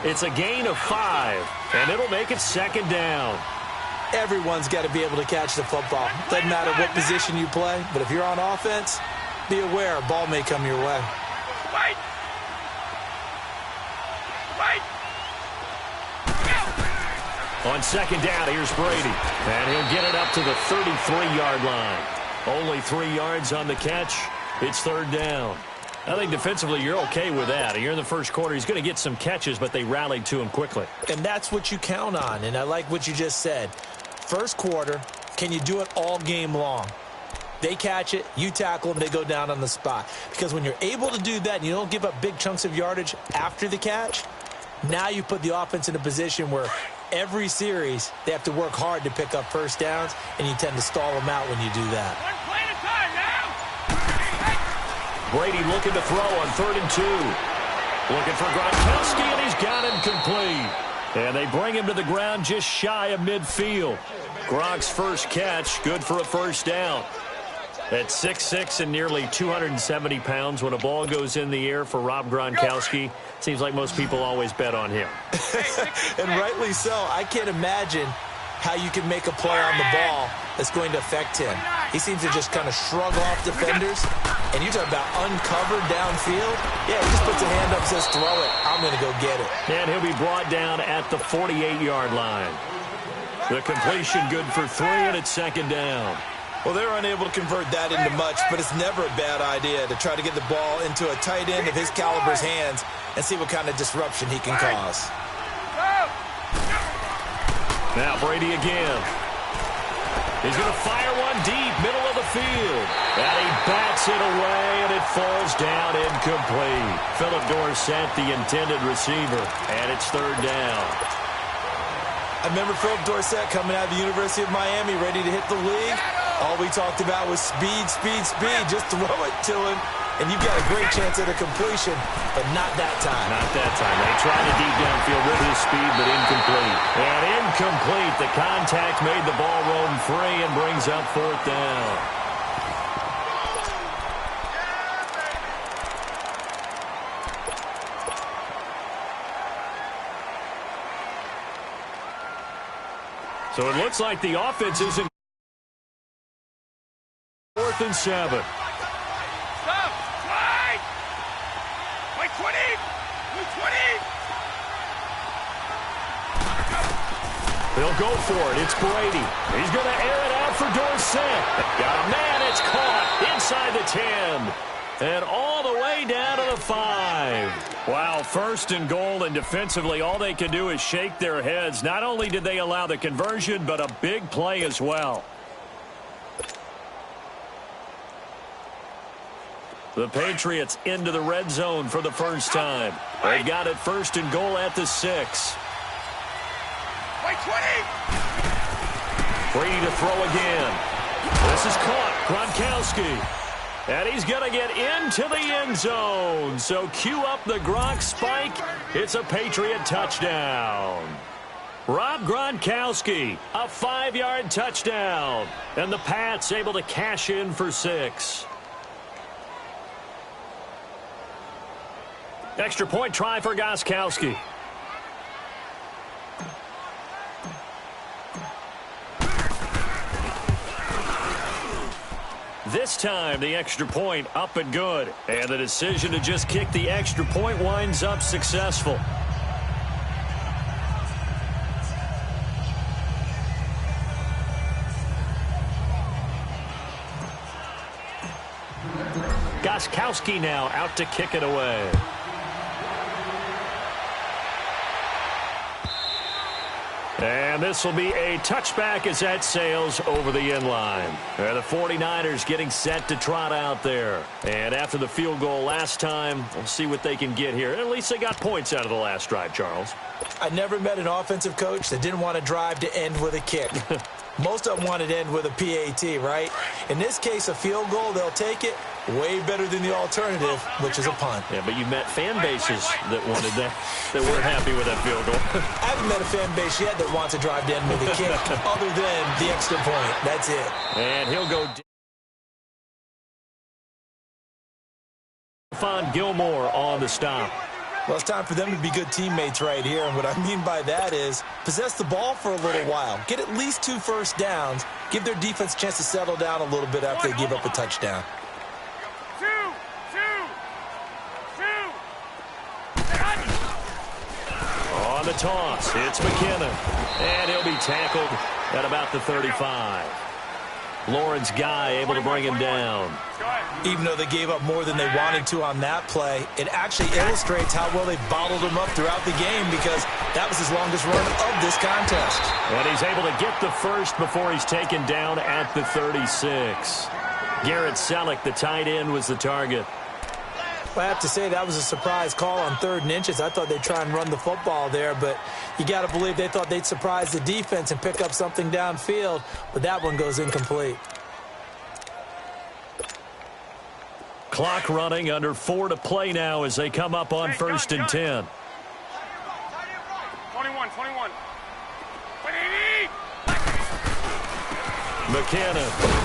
It's a gain of 5, and it'll make it 2nd down. Everyone's got to be able to catch the football. Doesn't matter what position you play, but if you're on offense, be aware a ball may come your way. Right. On 2nd down, here's Brady. And he'll get it up to the 33-yard line. Only 3 yards on the catch. It's 3rd down. I think defensively you're okay with that. You're in the first quarter. He's going to get some catches, but they rallied to him quickly. And that's what you count on, and I like what you just said. First quarter, can you do it all game long? They catch it, you tackle them, they go down on the spot. Because when you're able to do that and you don't give up big chunks of yardage after the catch, now you put the offense in a position where every series they have to work hard to pick up first downs, and you tend to stall them out when you do that. One play at a time now. Brady looking to throw on 3rd and 2. Looking for Gronkowski, and he's got him complete. And they bring him to the ground just shy of midfield. Gronk's first catch, good for a 1st down. At 6'6" and nearly 270 pounds, when a ball goes in the air for Rob Gronkowski, seems like most people always bet on him. And rightly so. I can't imagine how you can make a play on the ball that's going to affect him. He seems to just kind of shrug off defenders. And you talk about uncovered downfield. Yeah, he just puts a hand up and says, throw it. I'm going to go get it. And he'll be brought down at the 48-yard line. The completion good for 3, and it's 2nd down. Well, they're unable to convert that into much, but it's never a bad idea to try to get the ball into a tight end of his caliber's hands and see what kind of disruption he can cause. Now Brady again. He's going to fire one deep, middle of the field. And he bats it away, and it falls down incomplete. Philip Dorsett, the intended receiver, and it's 3rd down. I remember Philip Dorsett coming out of the University of Miami ready to hit the league. All we talked about was speed, speed, speed. Just throw it to him, and you've got a great chance at a completion, but not that time. Not that time. They tried a deep downfield with his speed, but incomplete. And incomplete. The contact made the ball roam free and brings up 4th down. So it looks like the offense isn't 4th and 7. Stop. Slide. Wait, 20. Wait, 20. They'll go for it. It's Brady. He's going to air it out for Dorsett. Got a man. It's caught inside the 10. And all the way down to the 5. Wow, 1st and goal, and defensively all they can do is shake their heads. Not only did they allow the conversion, but a big play as well. The Patriots into the red zone for the first time. They've got it 1st and goal at the 6. Wait, 20. Brady to throw again. This is caught. Gronkowski. And he's going to get into the end zone. So cue up the Gronk spike. It's a Patriot touchdown. Rob Gronkowski, a 5-yard touchdown. And the Pats able to cash in for 6. Extra point try for Gronkowski. This time, the extra point up and good. And the decision to just kick the extra point winds up successful. Gronkowski now out to kick it away. And And this will be a touchback as that sails over the end line. The 49ers getting set to trot out there. And after the field goal last time, we'll see what they can get here. At least they got points out of the last drive, Charles. I never met an offensive coach that didn't want to drive to end with a kick. Most of them wanted to end with a PAT, right? In this case, a field goal, they'll take it. Way better than the alternative, which is a punt. Yeah, but you met fan bases that wanted that weren't happy with that field goal. I haven't met a fan base yet that wants to drive to end with a kick other than the extra point. That's it. And he'll go Stephon Gilmore on the stop. Well, it's time for them to be good teammates right here. And what I mean by that is possess the ball for a little while. Get at least 2 first downs. Give their defense a chance to settle down a little bit after they give up a touchdown. On the toss, it's McKinnon. And he'll be tackled at about the 35. Lawrence Guy able to bring him down. Even though they gave up more than they wanted to on that play, it actually illustrates how well they bottled him up throughout the game because that was his longest run of this contest. And he's able to get the first before he's taken down at the 36. Garrett Selleck, the tight end, was the target. Well, I have to say that was a surprise call on 3rd and inches. I thought they'd try and run the football there, but you got to believe they thought they'd surprise the defense and pick up something downfield, but that one goes incomplete. Clock running, under 4 to play now as they come up on 1st and 10. 21. McKinnon.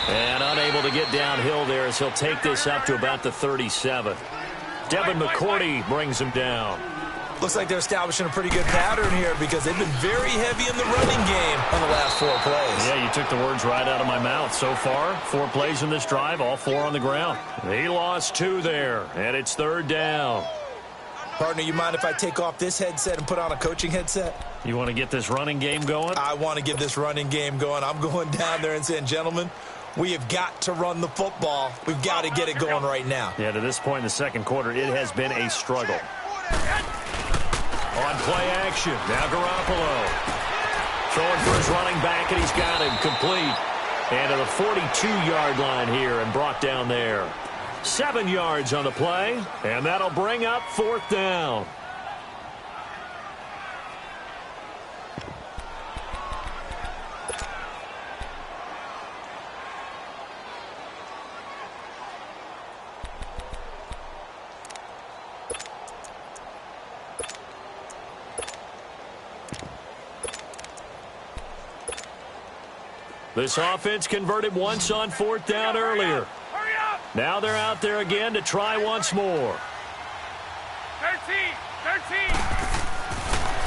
And unable to get downhill there as he'll take this up to about the 37. Devin McCourty brings him down. Looks like they're establishing a pretty good pattern here because they've been very heavy in the running game on the last 4 plays. Yeah, you took the words right out of my mouth. So far, 4 plays in this drive, all 4 on the ground. He lost 2 there, and it's 3rd down. Partner, you mind if I take off this headset and put on a coaching headset? You want to get this running game going? I want to get this running game going. I'm going down there and saying, gentlemen, we have got to run the football. We've got to get it going right now. Yeah, to this point in the second quarter, it has been a struggle. On play action, now Garoppolo. Throwing for his running back, and he's got him complete. And to the 42-yard line here and brought down there. 7 yards on the play, and that'll bring up 4th down. This offense converted once on 4th down earlier. Now they're out there again to try once more. 13.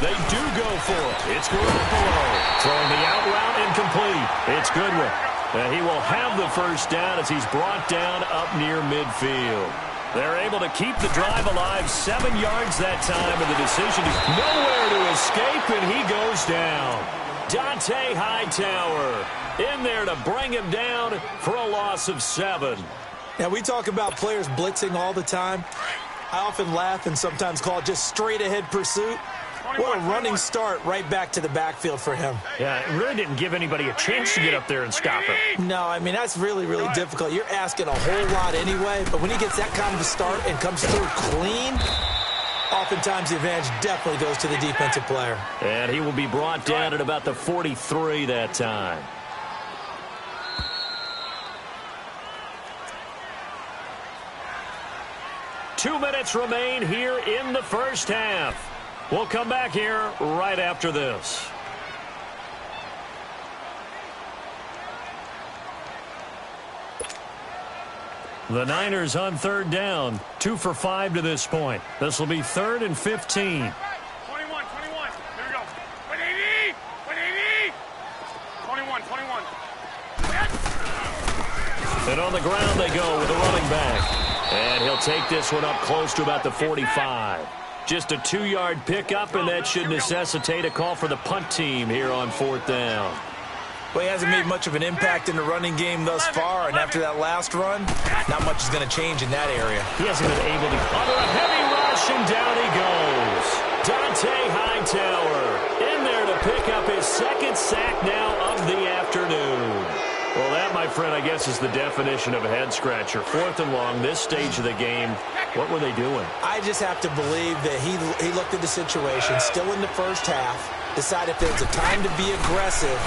They do go for it. It's Garoppolo. Throwing the out route incomplete. It's Goodwin. And he will have the first down as he's brought down up near midfield. They're able to keep the drive alive. 7 yards that time, and the decision is nowhere to escape, and he goes down. Dante Hightower in there to bring him down for a loss of 7. Now, we talk about players blitzing all the time. I often laugh and sometimes call it just straight-ahead pursuit. What a running start right back to the backfield for him. Yeah, it really didn't give anybody a chance to get up there and stop him. No, I mean, that's really, really difficult. You're asking a whole lot anyway, but when he gets that kind of a start and comes through clean, oftentimes the advantage definitely goes to the defensive player. And he will be brought down at about the 43 that time. Two minutes remain here in the first half. We'll come back here right after this. The Niners on 3rd down, 2 for 5 to this point. This will be 3rd and 15. 21. Here we go. 180. 21. And on the ground they go with the running back. And he'll take this one up close to about the 45. Just a 2-yard pickup, and that should necessitate a call for the punt team here on 4th down. Well, he hasn't made much of an impact in the running game thus far, and after that last run, not much is going to change in that area. He hasn't been able to. Under a heavy rush, and down he goes. Dante Hightower in there to pick up Fred, I guess is the definition of a head-scratcher. 4th and long, this stage of the game, what were they doing? I just have to believe that he looked at the situation, still in the first half, decided if there was a time to be aggressive,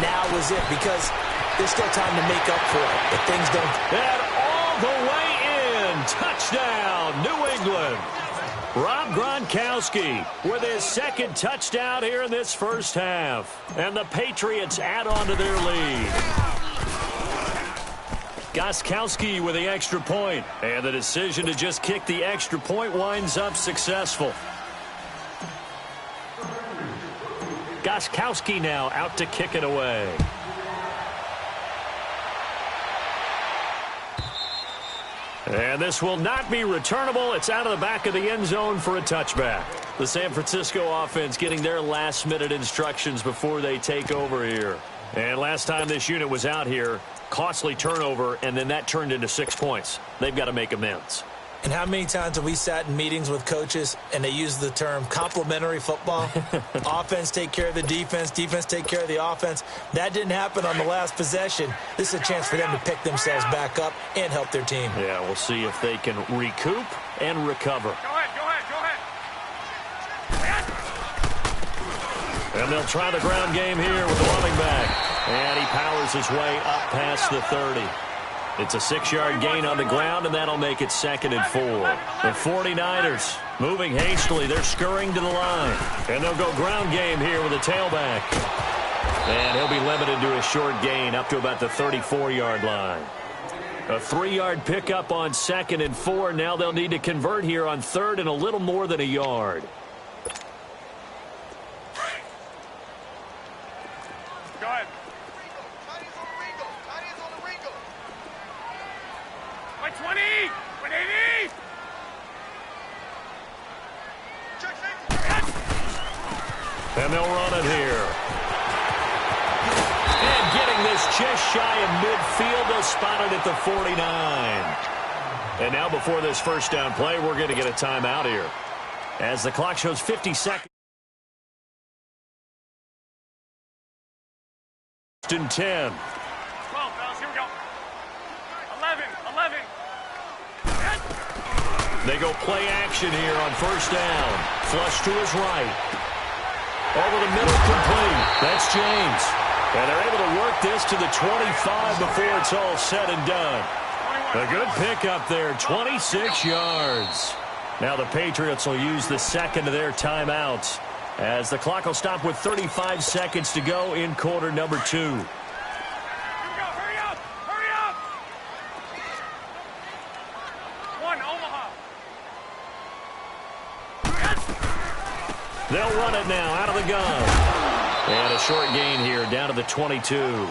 now was it, because there's still time to make up for it if things don't. And all the way in, touchdown, New England. Rob Gronkowski with his second touchdown here in this first half. And the Patriots add on to their lead. Gronkowski with the extra point. And the decision to just kick the extra point winds up successful. Gronkowski now out to kick it away. And this will not be returnable. It's out of the back of the end zone for a touchback. The San Francisco offense getting their last-minute instructions before they take over here. And last time this unit was out here, costly turnover, and then that turned into 6 points. They've got to make amends. And how many times have we sat in meetings with coaches and they use the term complementary football? Offense take care of the defense, defense take care of the offense. That didn't happen on the last possession. This is a chance for them to pick themselves back up and help their team. Yeah, we'll see if they can recoup and recover. Go ahead. And they'll try the ground game here with the running back. And he powers his way up past the 30. It's a 6-yard gain on the ground, and that'll make it 2nd and 4. The 49ers moving hastily. They're scurrying to the line. And they'll go ground game here with a tailback. And he'll be limited to a short gain up to about the 34-yard line. A 3-yard pickup on 2nd and 4. Now they'll need to convert here on 3rd and a little more than a yard. Go ahead. 120, 180. And they'll run it here. And getting this just shy of midfield, they'll spot it at the 49. And now before this first down play, we're going to get a timeout here. As the clock shows 50 seconds. 10. 12, fellas, here we go. 11. They go play action here on first down. Flush to his right. Over the middle, complete. That's James. And they're able to work this to the 25 before it's all said and done. A good pickup there, 26 yards. Now the Patriots will use the second of their timeouts as the clock will stop with 35 seconds to go in quarter number 2. Here we go, hurry up. One, Omaha. They'll run it now out of the gun. And a short gain here down to the 22.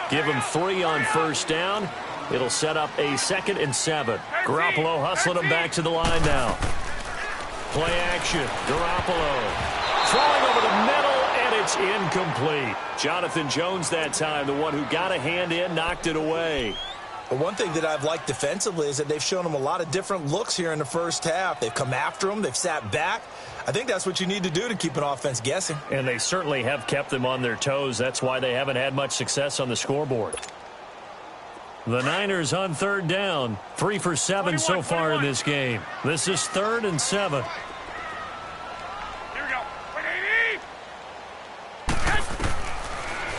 Give them 3 on first down. It'll set up a 2nd and 7. Garoppolo hustling them back to the line now. Play action. Garoppolo throwing over the middle, and it's incomplete. Jonathan Jones that time, the one who got a hand in, knocked it away. But one thing that I've liked defensively is that they've shown them a lot of different looks here in the first half. They've come after them. They've sat back. I think that's what you need to do to keep an offense guessing. And they certainly have kept them on their toes. That's why they haven't had much success on the scoreboard. The Niners on third down. 3 for 7 so far in this game. This is 3rd and 7. Here we go. 180.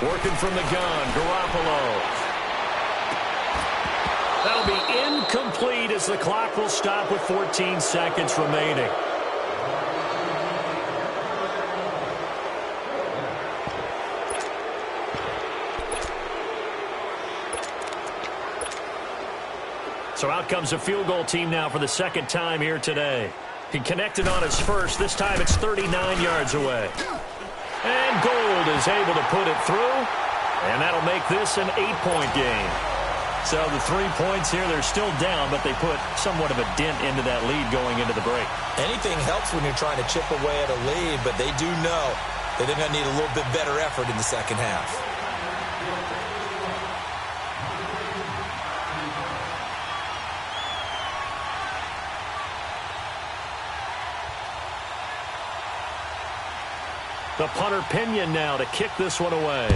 Working from the gun, Garoppolo. That'll be incomplete as the clock will stop with 14 seconds remaining. So out comes a field goal team now for the second time here today. He connected on his first. This time it's 39 yards away. And Gold is able to put it through. And that'll make this an 8-point game. So the 3 points here, they're still down, but they put somewhat of a dent into that lead going into the break. Anything helps when you're trying to chip away at a lead, but they do know that they're going to need a little bit better effort in the second half. The punter Pinion now to kick this one away.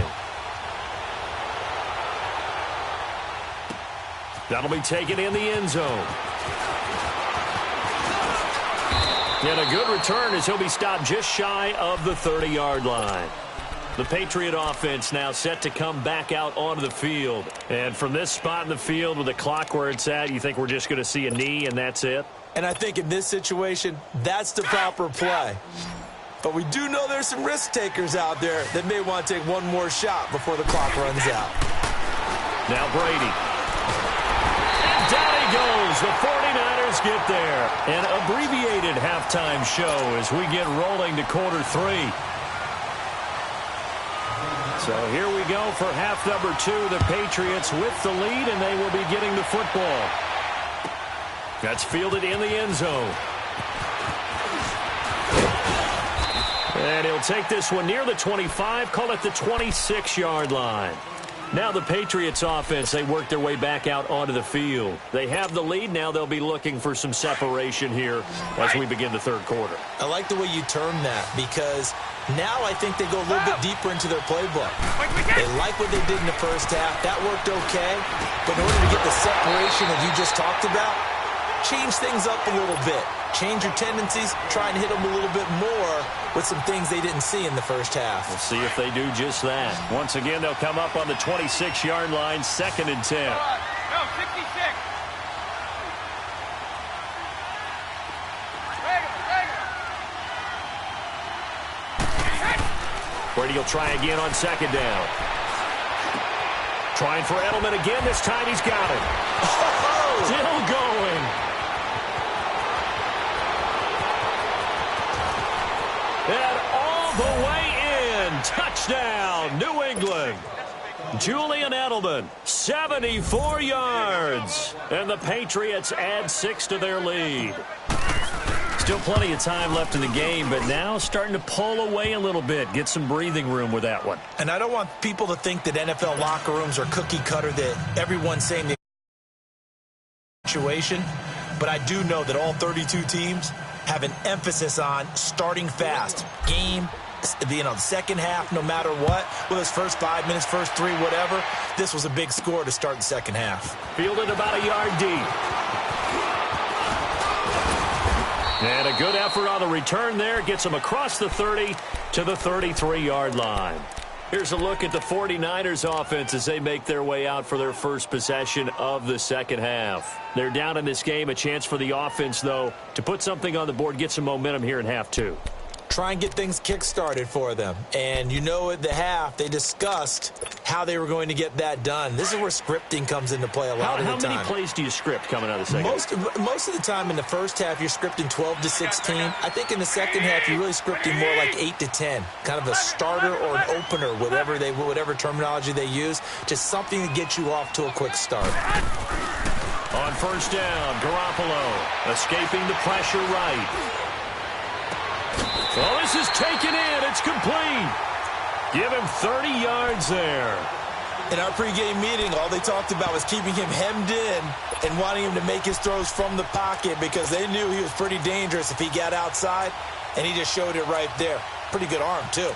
That'll be taken in the end zone. And a good return as he'll be stopped just shy of the 30-yard line. The Patriot offense now set to come back out onto the field. And from this spot in the field with the clock where it's at, you think we're just going to see a knee and that's it? And I think in this situation, that's the proper play. But we do know there's some risk takers out there that may want to take one more shot before the clock runs out. Now Brady. And down he goes. The 49ers get there. An abbreviated halftime show as we get rolling to quarter 3. So here we go for half number 2. The Patriots with the lead, and they will be getting the football. That's fielded in the end zone. And he'll take this one near the 25, call it the 26-yard line. Now the Patriots offense, they work their way back out onto the field. They have the lead. Now they'll be looking for some separation here as we begin the third quarter. I like the way you term that because now I think they go a little bit deeper into their playbook. They like what they did in the first half. That worked okay. But in order to get the separation that you just talked about, change things up a little bit. Change your tendencies. Try and hit them a little bit more with some things they didn't see in the first half. We'll see if they do just that. Once again, they'll come up on the 26-yard line, 2nd and 10. No, 66. Brady will try again on 2nd down. Trying for Edelman again. This time he's got it. Oh! Still going. And all the way in. Touchdown, New England. Julian Edelman, 74 yards. And the Patriots add 6 to their lead. Still plenty of time left in the game, but now starting to pull away a little bit. Get some breathing room with that one. And I don't want people to think that NFL locker rooms are cookie cutter, that everyone's saying the situation. But I do know that all 32 teams have an emphasis on starting fast. Game, the second half, no matter what, whether it's first 5 minutes, first 3, whatever, this was a big score to start the second half. Fielded about a yard deep. And a good effort on the return there. Gets them across the 30 to the 33-yard line. Here's a look at the 49ers offense as they make their way out for their first possession of the second half. They're down in this game. A chance for the offense, though, to put something on the board, get some momentum here in half 2. Try and get things kick-started for them. And at the half, they discussed how they were going to get that done. This is where scripting comes into play a lot of the time. How many plays do you script coming out of the second? Most of the time in the first half, you're scripting 12 to 16. I think in the second half, you're really scripting more like 8 to 10. Kind of a starter or an opener, whatever terminology they use. Just something to get you off to a quick start. On first down, Garoppolo escaping the pressure right. Well, this is taken in. It's complete. Give him 30 yards there. In our pregame meeting, all they talked about was keeping him hemmed in and wanting him to make his throws from the pocket because they knew he was pretty dangerous if he got outside, and he just showed it right there. Pretty good arm, too.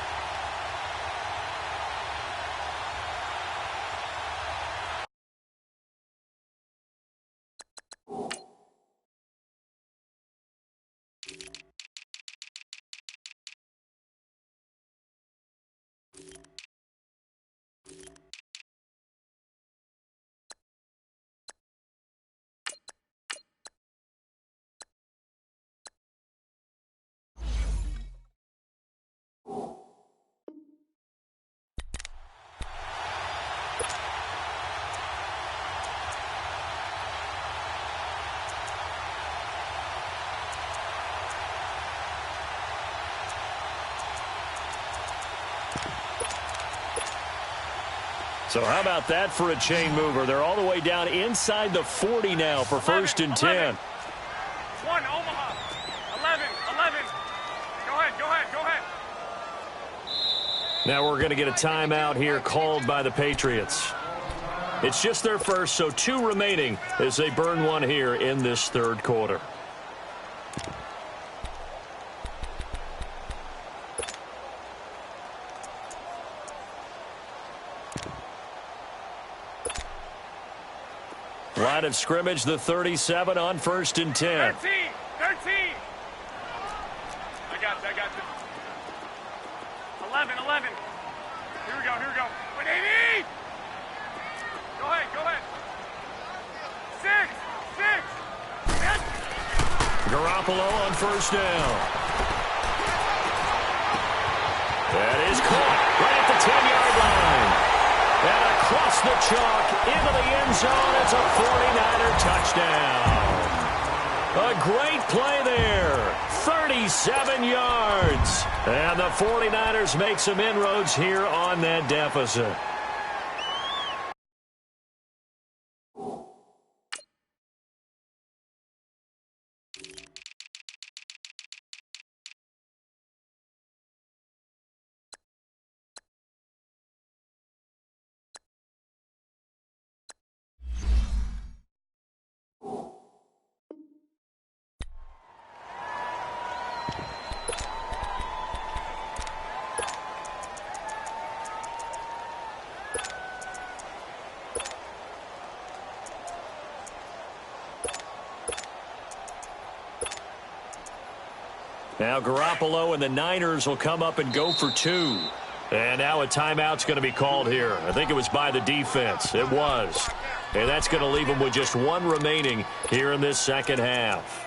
So how about that for a chain mover? They're all the way down inside the 40 now for 1st and 10. 1, Omaha. 11. Go ahead. Now we're going to get a timeout here called by the Patriots. It's just their first, so 2 remaining as they burn one here in this third quarter. Line of scrimmage, the 37 on 1st and 10. 13. I got you. 11. Here we go. Wait, 80. Go ahead. 6. Yes. Garoppolo on 1st down. That is caught right at the 10-yard line. And across the chalk into the end zone. It's a 49er touchdown. A great play there. 37 yards. And the 49ers make some inroads here on that deficit. Now Garoppolo and the Niners will come up and go for 2. And now a timeout's going to be called here. I think it was by the defense. It was. And that's going to leave them with just 1 remaining here in this second half.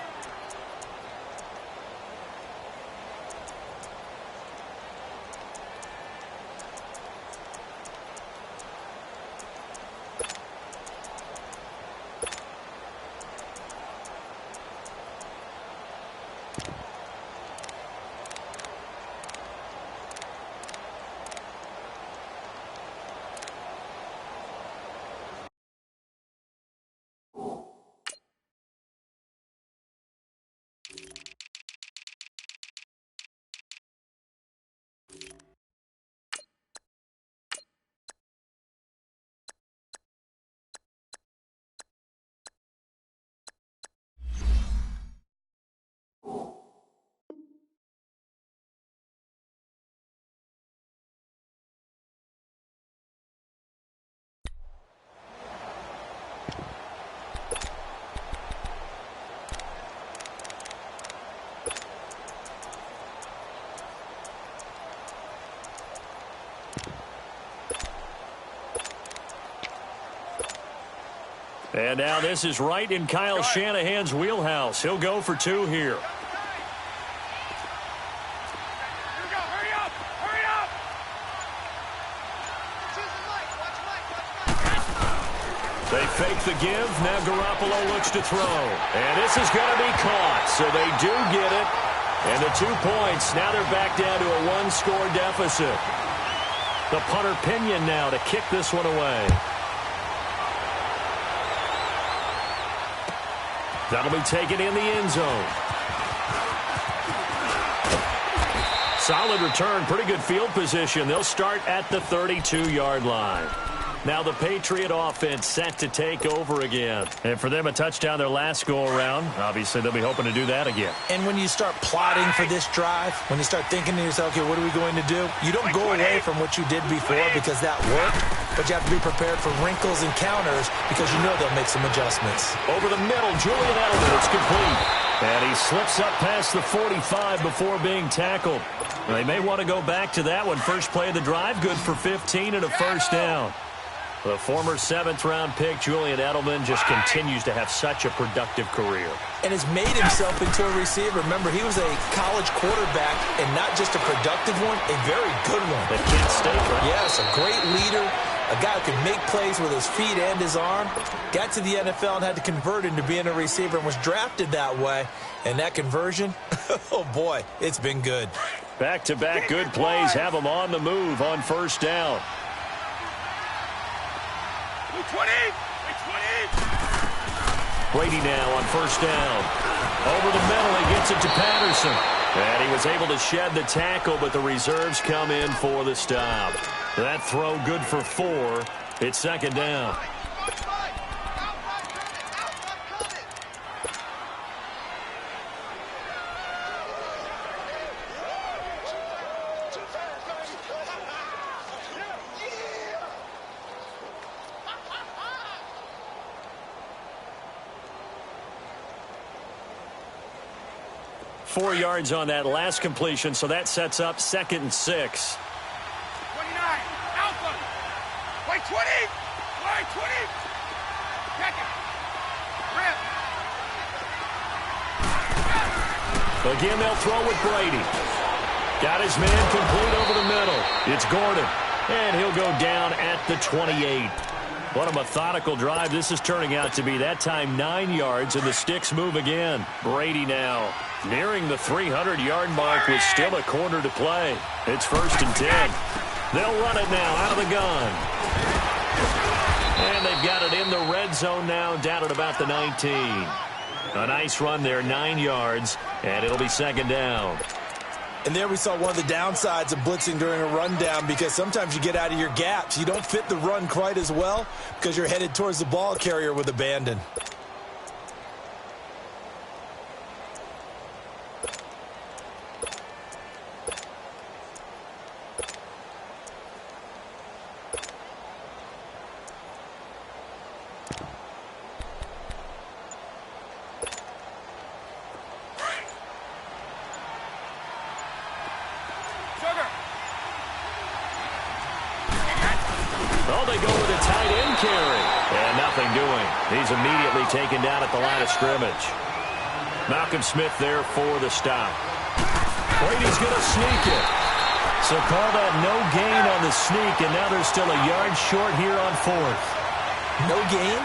And now this is right in Kyle Shanahan's wheelhouse. He'll go for 2 here. Hurry up! They fake the give. Now Garoppolo looks to throw. And this is going to be caught. So they do get it. And the 2 points. Now they're back down to a 1-score deficit. The punter Pinion now to kick this one away. That'll be taken in the end zone. Solid return, pretty good field position. They'll start at the 32-yard line. Now the Patriot offense set to take over again. And for them, a touchdown their last go-around. Obviously, they'll be hoping to do that again. And when you start plotting for this drive, when you start thinking to yourself, okay, what are we going to do? You don't go away from what you did before because that worked, but you have to be prepared for wrinkles and counters because you know they'll make some adjustments. Over the middle, Julian Edelman, it's complete. And he slips up past the 45 before being tackled. They may want to go back to that one. First play of the drive, good for 15 and a first down. The former 7th-round pick, Julian Edelman, just continues to have such a productive career. And has made himself into a receiver. Remember, he was a college quarterback, and not just a productive one, a very good one. At Kent State, right? Yes, a great leader, a guy who could make plays with his feet and his arm. Got to the NFL and had to convert into being a receiver and was drafted that way. And that conversion, oh boy, it's been good. Back-to-back good plays have him on the move on first down. 20! Brady now on first down. Over the middle, he gets it to Patterson. And he was able to shed the tackle, but the reserves come in for the stop. That throw good for 4. It's second down. 4 yards on that last completion, so that sets up 2nd and 6. 29. Alpha. Wait, 20. Wait, 20. Check it. Rip. Again, they'll throw with Brady. Got his man complete over the middle. It's Gordon, and he'll go down at the 28. What a methodical drive this is turning out to be. That time 9 yards, and the sticks move again. Brady now nearing the 300-yard mark with still a quarter to play. It's 1st and 10. They'll run it now out of the gun. And they've got it in the red zone now, down at about the 19. A nice run there, 9 yards, and it'll be 2nd down. And there we saw one of the downsides of blitzing during a rundown, because sometimes you get out of your gaps. You don't fit the run quite as well because you're headed towards the ball carrier with abandon. Oh, they go with a tight end carry. And nothing doing. He's immediately taken down at the line of scrimmage. Malcolm Smith there for the stop. Brady's going to sneak it. So call that no gain on the sneak, and now they're still a yard short here on 4th. No gain?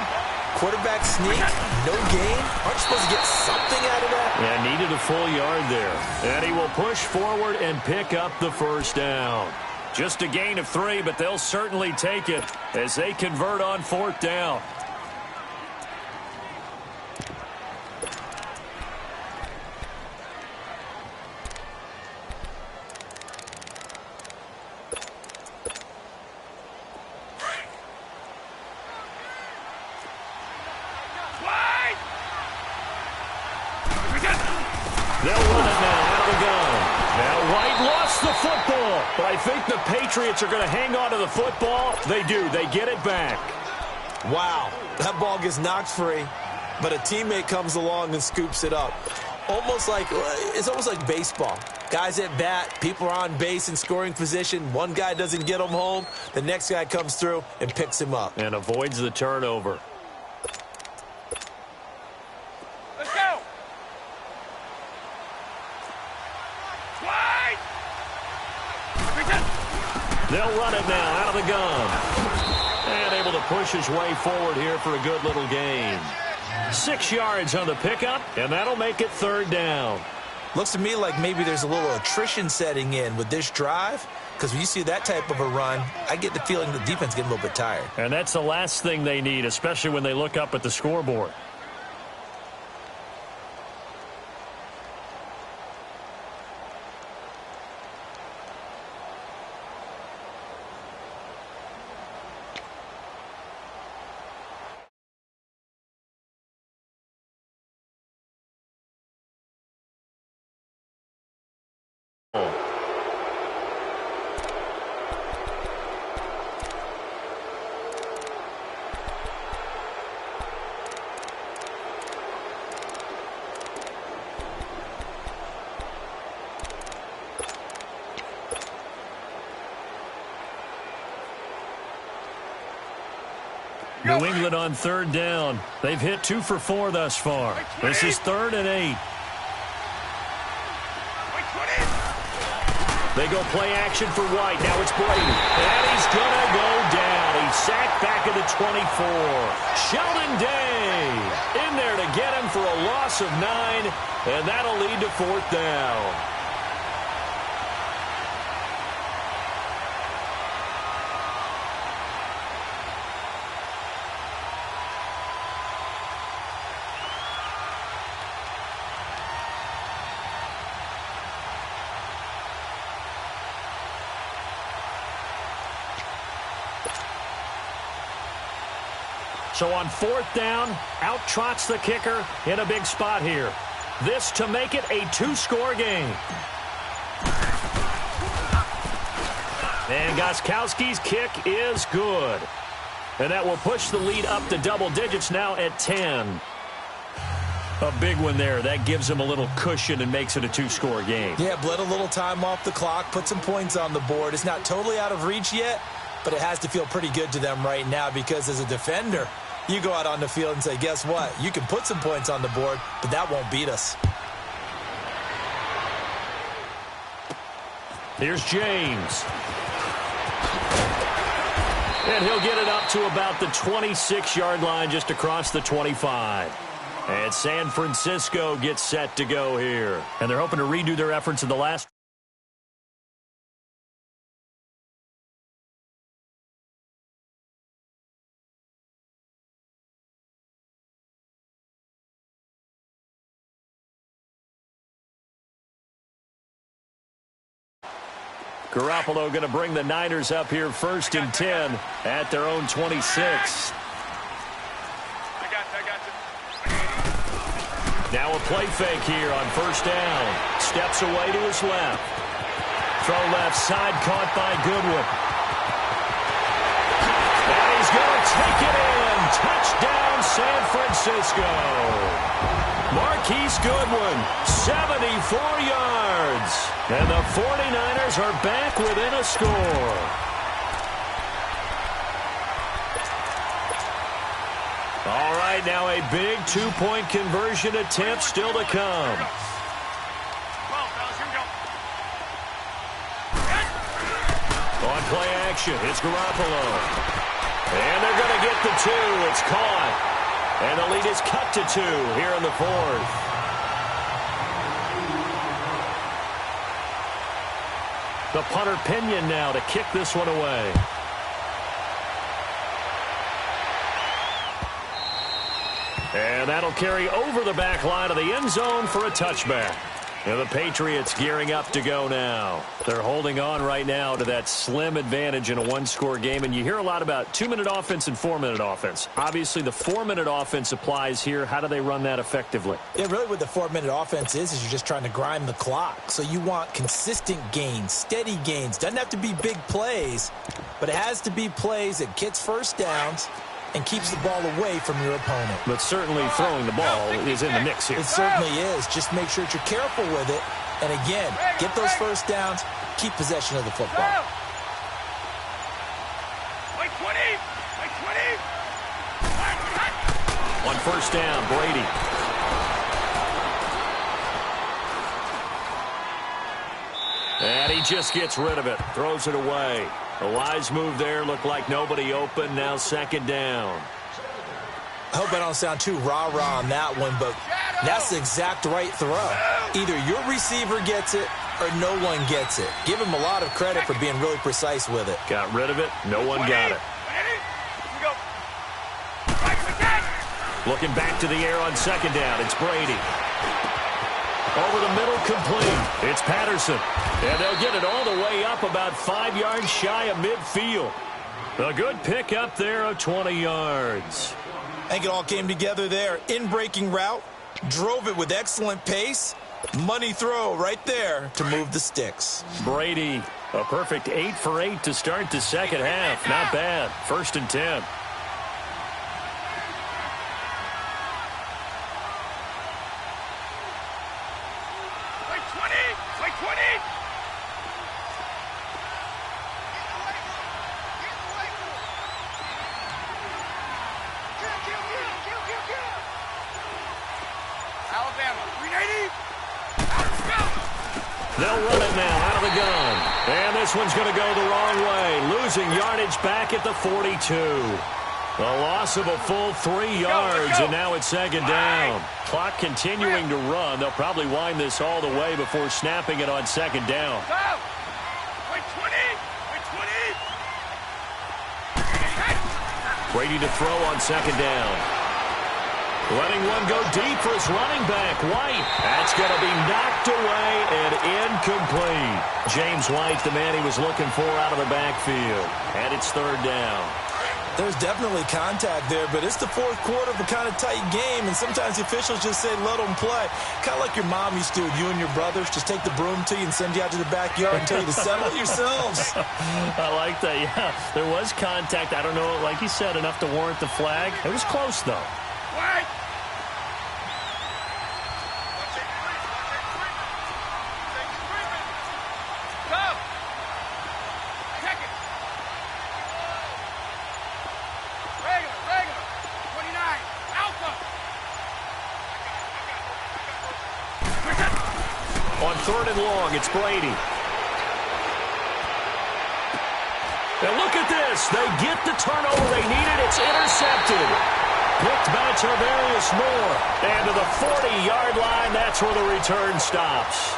Quarterback sneak? No gain? Aren't you supposed to get something out of that? Yeah, needed a full yard there. And he will push forward and pick up the 1st down. Just a gain of 3, but they'll certainly take it as they convert on 4th down. They'll run it now out of the gun. Now White lost the football, but I think the Patriots are going to hang on to the football. They do. They get it back. Wow, that ball gets knocked free, but a teammate comes along and scoops it up. It's almost like baseball. Guys at bat, people are on base in scoring position. One guy doesn't get him home. The next guy comes through and picks him up. And avoids the turnover. They'll run it now out of the gun. And able to push his way forward here for a good little gain. 6 yards on the pickup, and that'll make it 3rd down. Looks to me like maybe there's a little attrition setting in with this drive, because when you see that type of a run, I get the feeling the defense getting a little bit tired. And that's the last thing they need, especially when they look up at the scoreboard. New England on 3rd down. They've hit 2 for 4 thus far. This is 3rd and 8. They go play action for White. Now it's Brady. And he's going to go down. He's sacked back at the 24. Sheldon Day in there to get him for a loss of 9. And that'll lead to 4th down. So on 4th down, out trots the kicker in a big spot here. This to make it a 2-score game. And Gostkowski's kick is good. And that will push the lead up to double digits now at 10. A big one there. That gives them a little cushion and makes it a two-score game. Yeah, bled a little time off the clock, put some points on the board. It's not totally out of reach yet, but it has to feel pretty good to them right now because as a defender, you go out on the field and say, guess what? You can put some points on the board, but that won't beat us. Here's James. And he'll get it up to about the 26-yard line, just across the 25. And San Francisco gets set to go here. And they're hoping to redo their efforts in the last. Garoppolo going to bring the Niners up here 1st and 10 at their own 26. Now a play fake here on 1st down. Steps away to his left. Throw left side caught by Goodwin. And he's going to take it in. Touchdown San Francisco. Marquise Goodwin, 74 yards. And the 49ers are back within a score. All right, now a big two-point conversion attempt still to come. On play action, it's Garoppolo. And they're going to get the 2. It's caught. And the lead is cut to 2 here in the 4th. The punter Pinion now to kick this one away. And that'll carry over the back line of the end zone for a touchback. And the Patriots gearing up to go now. They're holding on right now to that slim advantage in a one-score game. And you hear a lot about 2-minute offense and 4-minute offense. Obviously, the 4-minute offense applies here. How do they run that effectively? Yeah, really what the 4-minute offense is you're just trying to grind the clock. So you want consistent gains, steady gains. Doesn't have to be big plays, but it has to be plays that gets first downs and keeps the ball away from your opponent. But certainly throwing the ball is in the mix here. It certainly is. Just make sure that you're careful with it. And again, get those first downs, keep possession of the football. On 1st down, Brady. And he just gets rid of it, throws it away. A wise move there, looked like nobody open, now 2nd down. I hope I don't sound too rah-rah on that one, but that's the exact right throw. Either your receiver gets it or no one gets it. Give him a lot of credit for being really precise with it. Got rid of it, no one got it. Looking back to the air on 2nd down, it's Brady. Over the middle, complete. It's Patterson. And they'll get it all the way up about 5 yards shy of midfield. A good pick up there of 20 yards. I think it all came together there. In-breaking route, drove it with excellent pace. Money throw right there to move the sticks. Brady, a perfect 8 for 8 to start the second half. Not bad. 1st and 10. They'll run it now out of the gun. And this one's going to go the wrong way. Losing yardage back at the 42. A loss of a full 3 yards, and now it's 2nd down. Clock continuing to run. They'll probably wind this all the way before snapping it on 2nd down. Brady to throw on 2nd down. Letting one go deep for his running back, White. That's going to be knocked away and incomplete. James White, the man he was looking for out of the backfield. And it's 3rd down. There's definitely contact there, but it's the 4th quarter of a kind of tight game, and sometimes the officials just say, let them play. Kind of like your mom used to with you and your brothers. Just take the broom to you and send you out to the backyard and tell you to settle it yourselves. I like that, yeah. There was contact. I don't know, like you said, enough to warrant the flag. It was close, though. 3rd and long. It's Brady. And look at this. They get the turnover they needed. It's intercepted. Picked by Tarvarius Moore. And to the 40-yard line, that's where the return stops.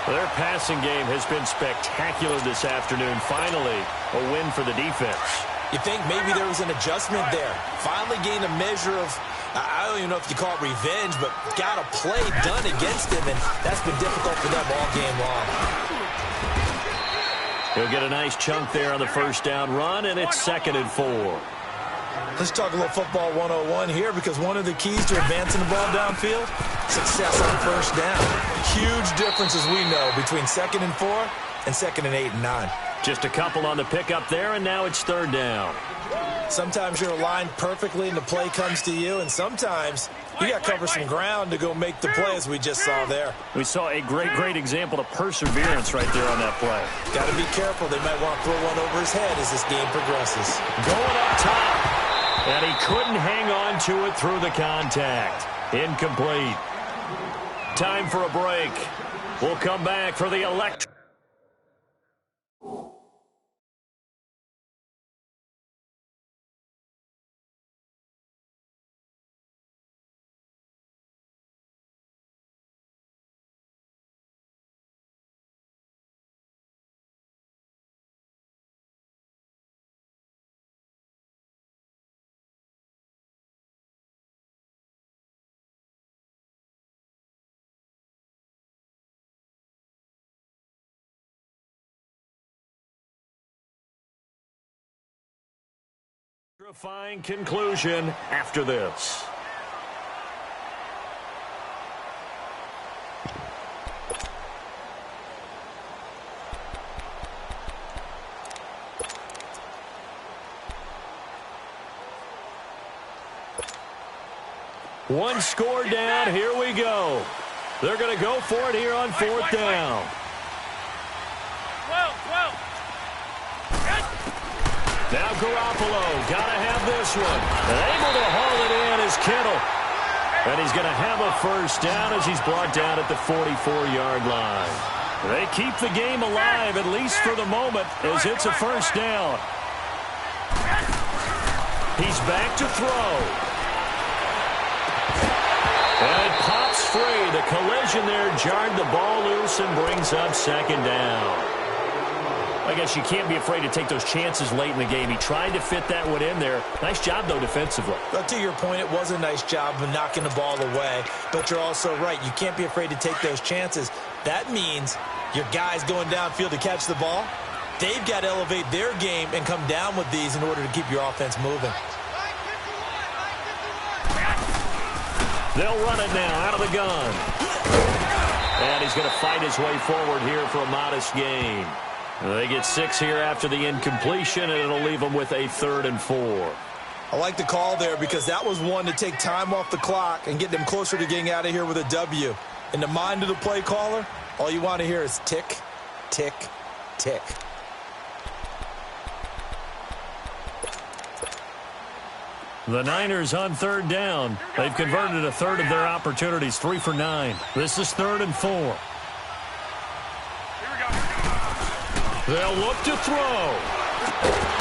Their passing game has been spectacular this afternoon. Finally, a win for the defense. You think maybe there was an adjustment there. Finally gained a measure of, I don't even know if you call it revenge, but got a play done against him, and that's been difficult for them all game long. He'll get a nice chunk there on the first down run, and it's 2nd and 4. Let's talk a little football 101 here, because one of the keys to advancing the ball downfield, success on first down. Huge difference, as we know, between 2nd and 4 and 2nd and 8 and 9. Just a couple on the pickup there, and now it's 3rd down. Sometimes you're aligned perfectly and the play comes to you, and sometimes you got to cover some ground to go make the play, as we just saw there. We saw a great example of perseverance right there on that play. Got to be careful. They might want to throw one over his head as this game progresses. Going up top, and he couldn't hang on to it through the contact. Incomplete. Time for a break. We'll come back for the electric. Fine conclusion after this. One score down. Here we go. They're going to go for it here on 4th down. Now Garoppolo, got to have this one. And able to haul it in is Kittle. And he's going to have a first down as he's brought down at the 44-yard line. They keep the game alive, at least for the moment, as it's a first down. He's back to throw. And it pops free. The collision there jarred the ball loose and brings up 2nd down. I guess you can't be afraid to take those chances late in the game. He tried to fit that one in there. Nice job, though, defensively. But to your point, it was a nice job of knocking the ball away. But you're also right. You can't be afraid to take those chances. That means your guys going downfield to catch the ball, they've got to elevate their game and come down with these in order to keep your offense moving. They'll run it now out of the gun. And he's going to fight his way forward here for a modest gain. They get 6 here after the incompletion, and it'll leave them with a 3rd and 4. I like the call there because that was one to take time off the clock and get them closer to getting out of here with a W. In the mind of the play caller, all you want to hear is tick, tick, tick. The Niners on 3rd down. They've converted a third of their opportunities, 3 for 9. This is 3rd and 4. They'll look to throw.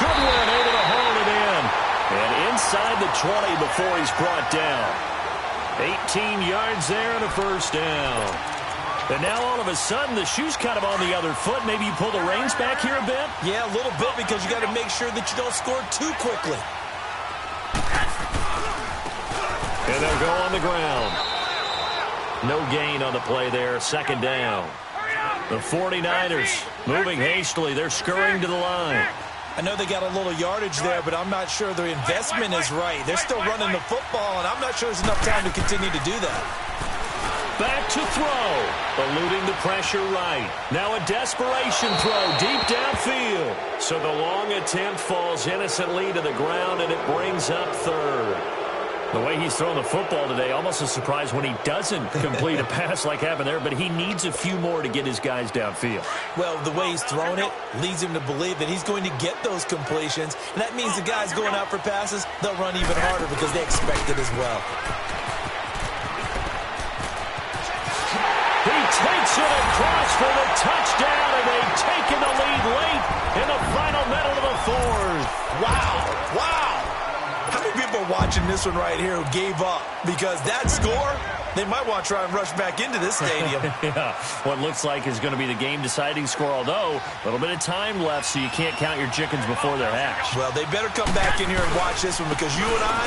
Goodwin able to haul it in. And inside the 20 before he's brought down. 18 yards there and a first down. And now all of a sudden the shoe's kind of on the other foot. Maybe you pull the reins back here a bit? Yeah, a little bit because you got to make sure that you don't score too quickly. And they'll go on the ground. No gain on the play there. 2nd down. The 49ers moving hastily. They're scurrying to the line. I know they got a little yardage there, but I'm not sure their investment is right. They're still running the football, and I'm not sure there's enough time to continue to do that. Back to throw. Eluding the pressure right. Now a desperation throw deep downfield. So the long attempt falls innocently to the ground, and it brings up 3rd. The way he's throwing the football today, almost a surprise when he doesn't complete a pass like happened there, but he needs a few more to get his guys downfield. Well, the way he's thrown it leads him to believe that he's going to get those completions, and that means the guys going out for passes, they'll run even harder because they expect it as well. He takes Takes it across for the touchdown, and they've taken the lead late in the final minute of the fourth. Wow. Wow. How many people are watching this one right here who gave up? Because that score, they might want to try and rush back into this stadium. Yeah, what looks like is going to be the game-deciding score, although a little bit of time left, so you can't count your chickens before they're hatched. Well, they better come back in here and watch this one, because you and I,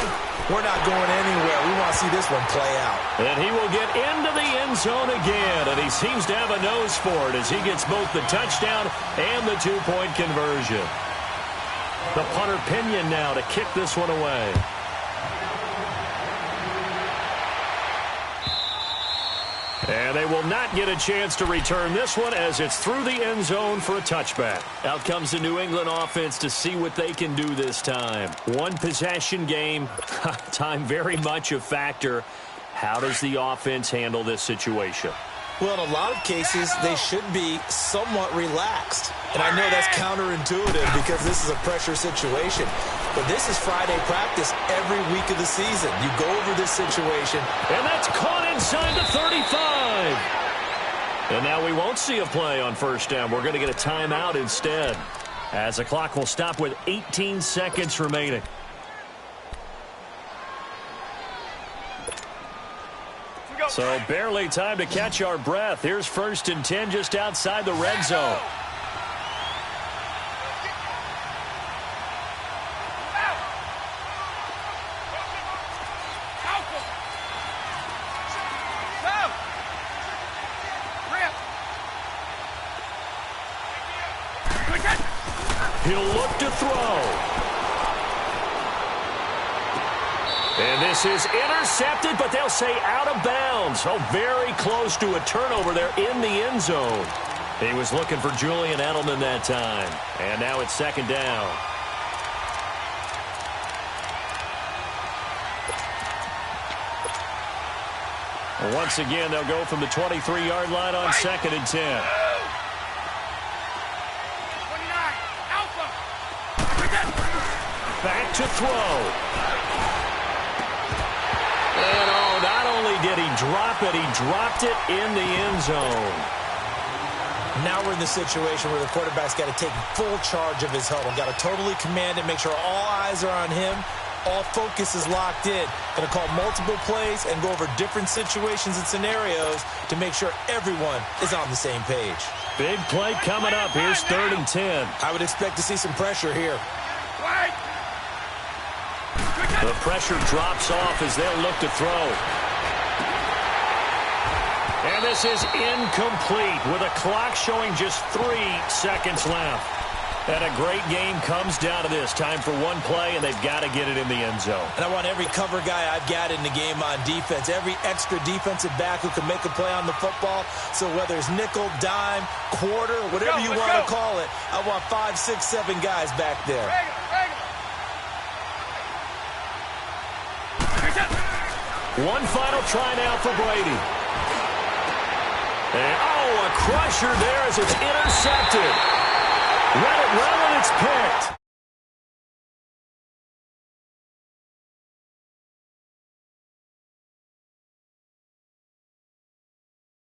we're not going anywhere. We want to see this one play out. And he will get into the end zone again, and he seems to have a nose for it as he gets both the touchdown and the two-point conversion. The punter Pinion now to kick this one away. And they will not get a chance to return this one as it's through the end zone for a touchback. Out comes the New England offense to see what they can do this time. One possession game. Time very much a factor. How does the offense handle this situation? Well, in a lot of cases, they should be somewhat relaxed. And I know that's counterintuitive because this is a pressure situation. But this is Friday practice every week of the season. You go over this situation. And that's caught inside the 35. And now we won't see a play on first down. We're going to get a timeout instead, as the clock will stop with 18 seconds remaining. So barely time to catch our breath. Here's 1st and 10 just outside the red zone. He'll look to throw. And this is intercepted, but they'll say out of bounds. Oh, very close to a turnover there in the end zone. He was looking for Julian Edelman that time. And now it's 2nd down. Well, once again, they'll go from the 23-yard line on 2nd and 10. Back to throw. And, oh, not only did he drop it, he dropped it in the end zone. Now we're in the situation where the quarterback's got to take full charge of his huddle. Got to totally command it, make sure all eyes are on him. All focus is locked in. Going to call multiple plays and go over different situations and scenarios to make sure everyone is on the same page. Big play coming up. Here's 3rd and 10. I would expect to see some pressure here. The pressure drops off as they'll look to throw. And this is incomplete with a clock showing just 3 seconds left. And a great game comes down to this. Time for one play, and they've got to get it in the end zone. And I want every cover guy I've got in the game on defense, every extra defensive back who can make a play on the football. So whether it's nickel, dime, quarter, whatever you want to call it, I want 5, 6, 7 guys back there. One final try now for Brady. And, oh, a crusher there as it's intercepted. Let it run and it's picked.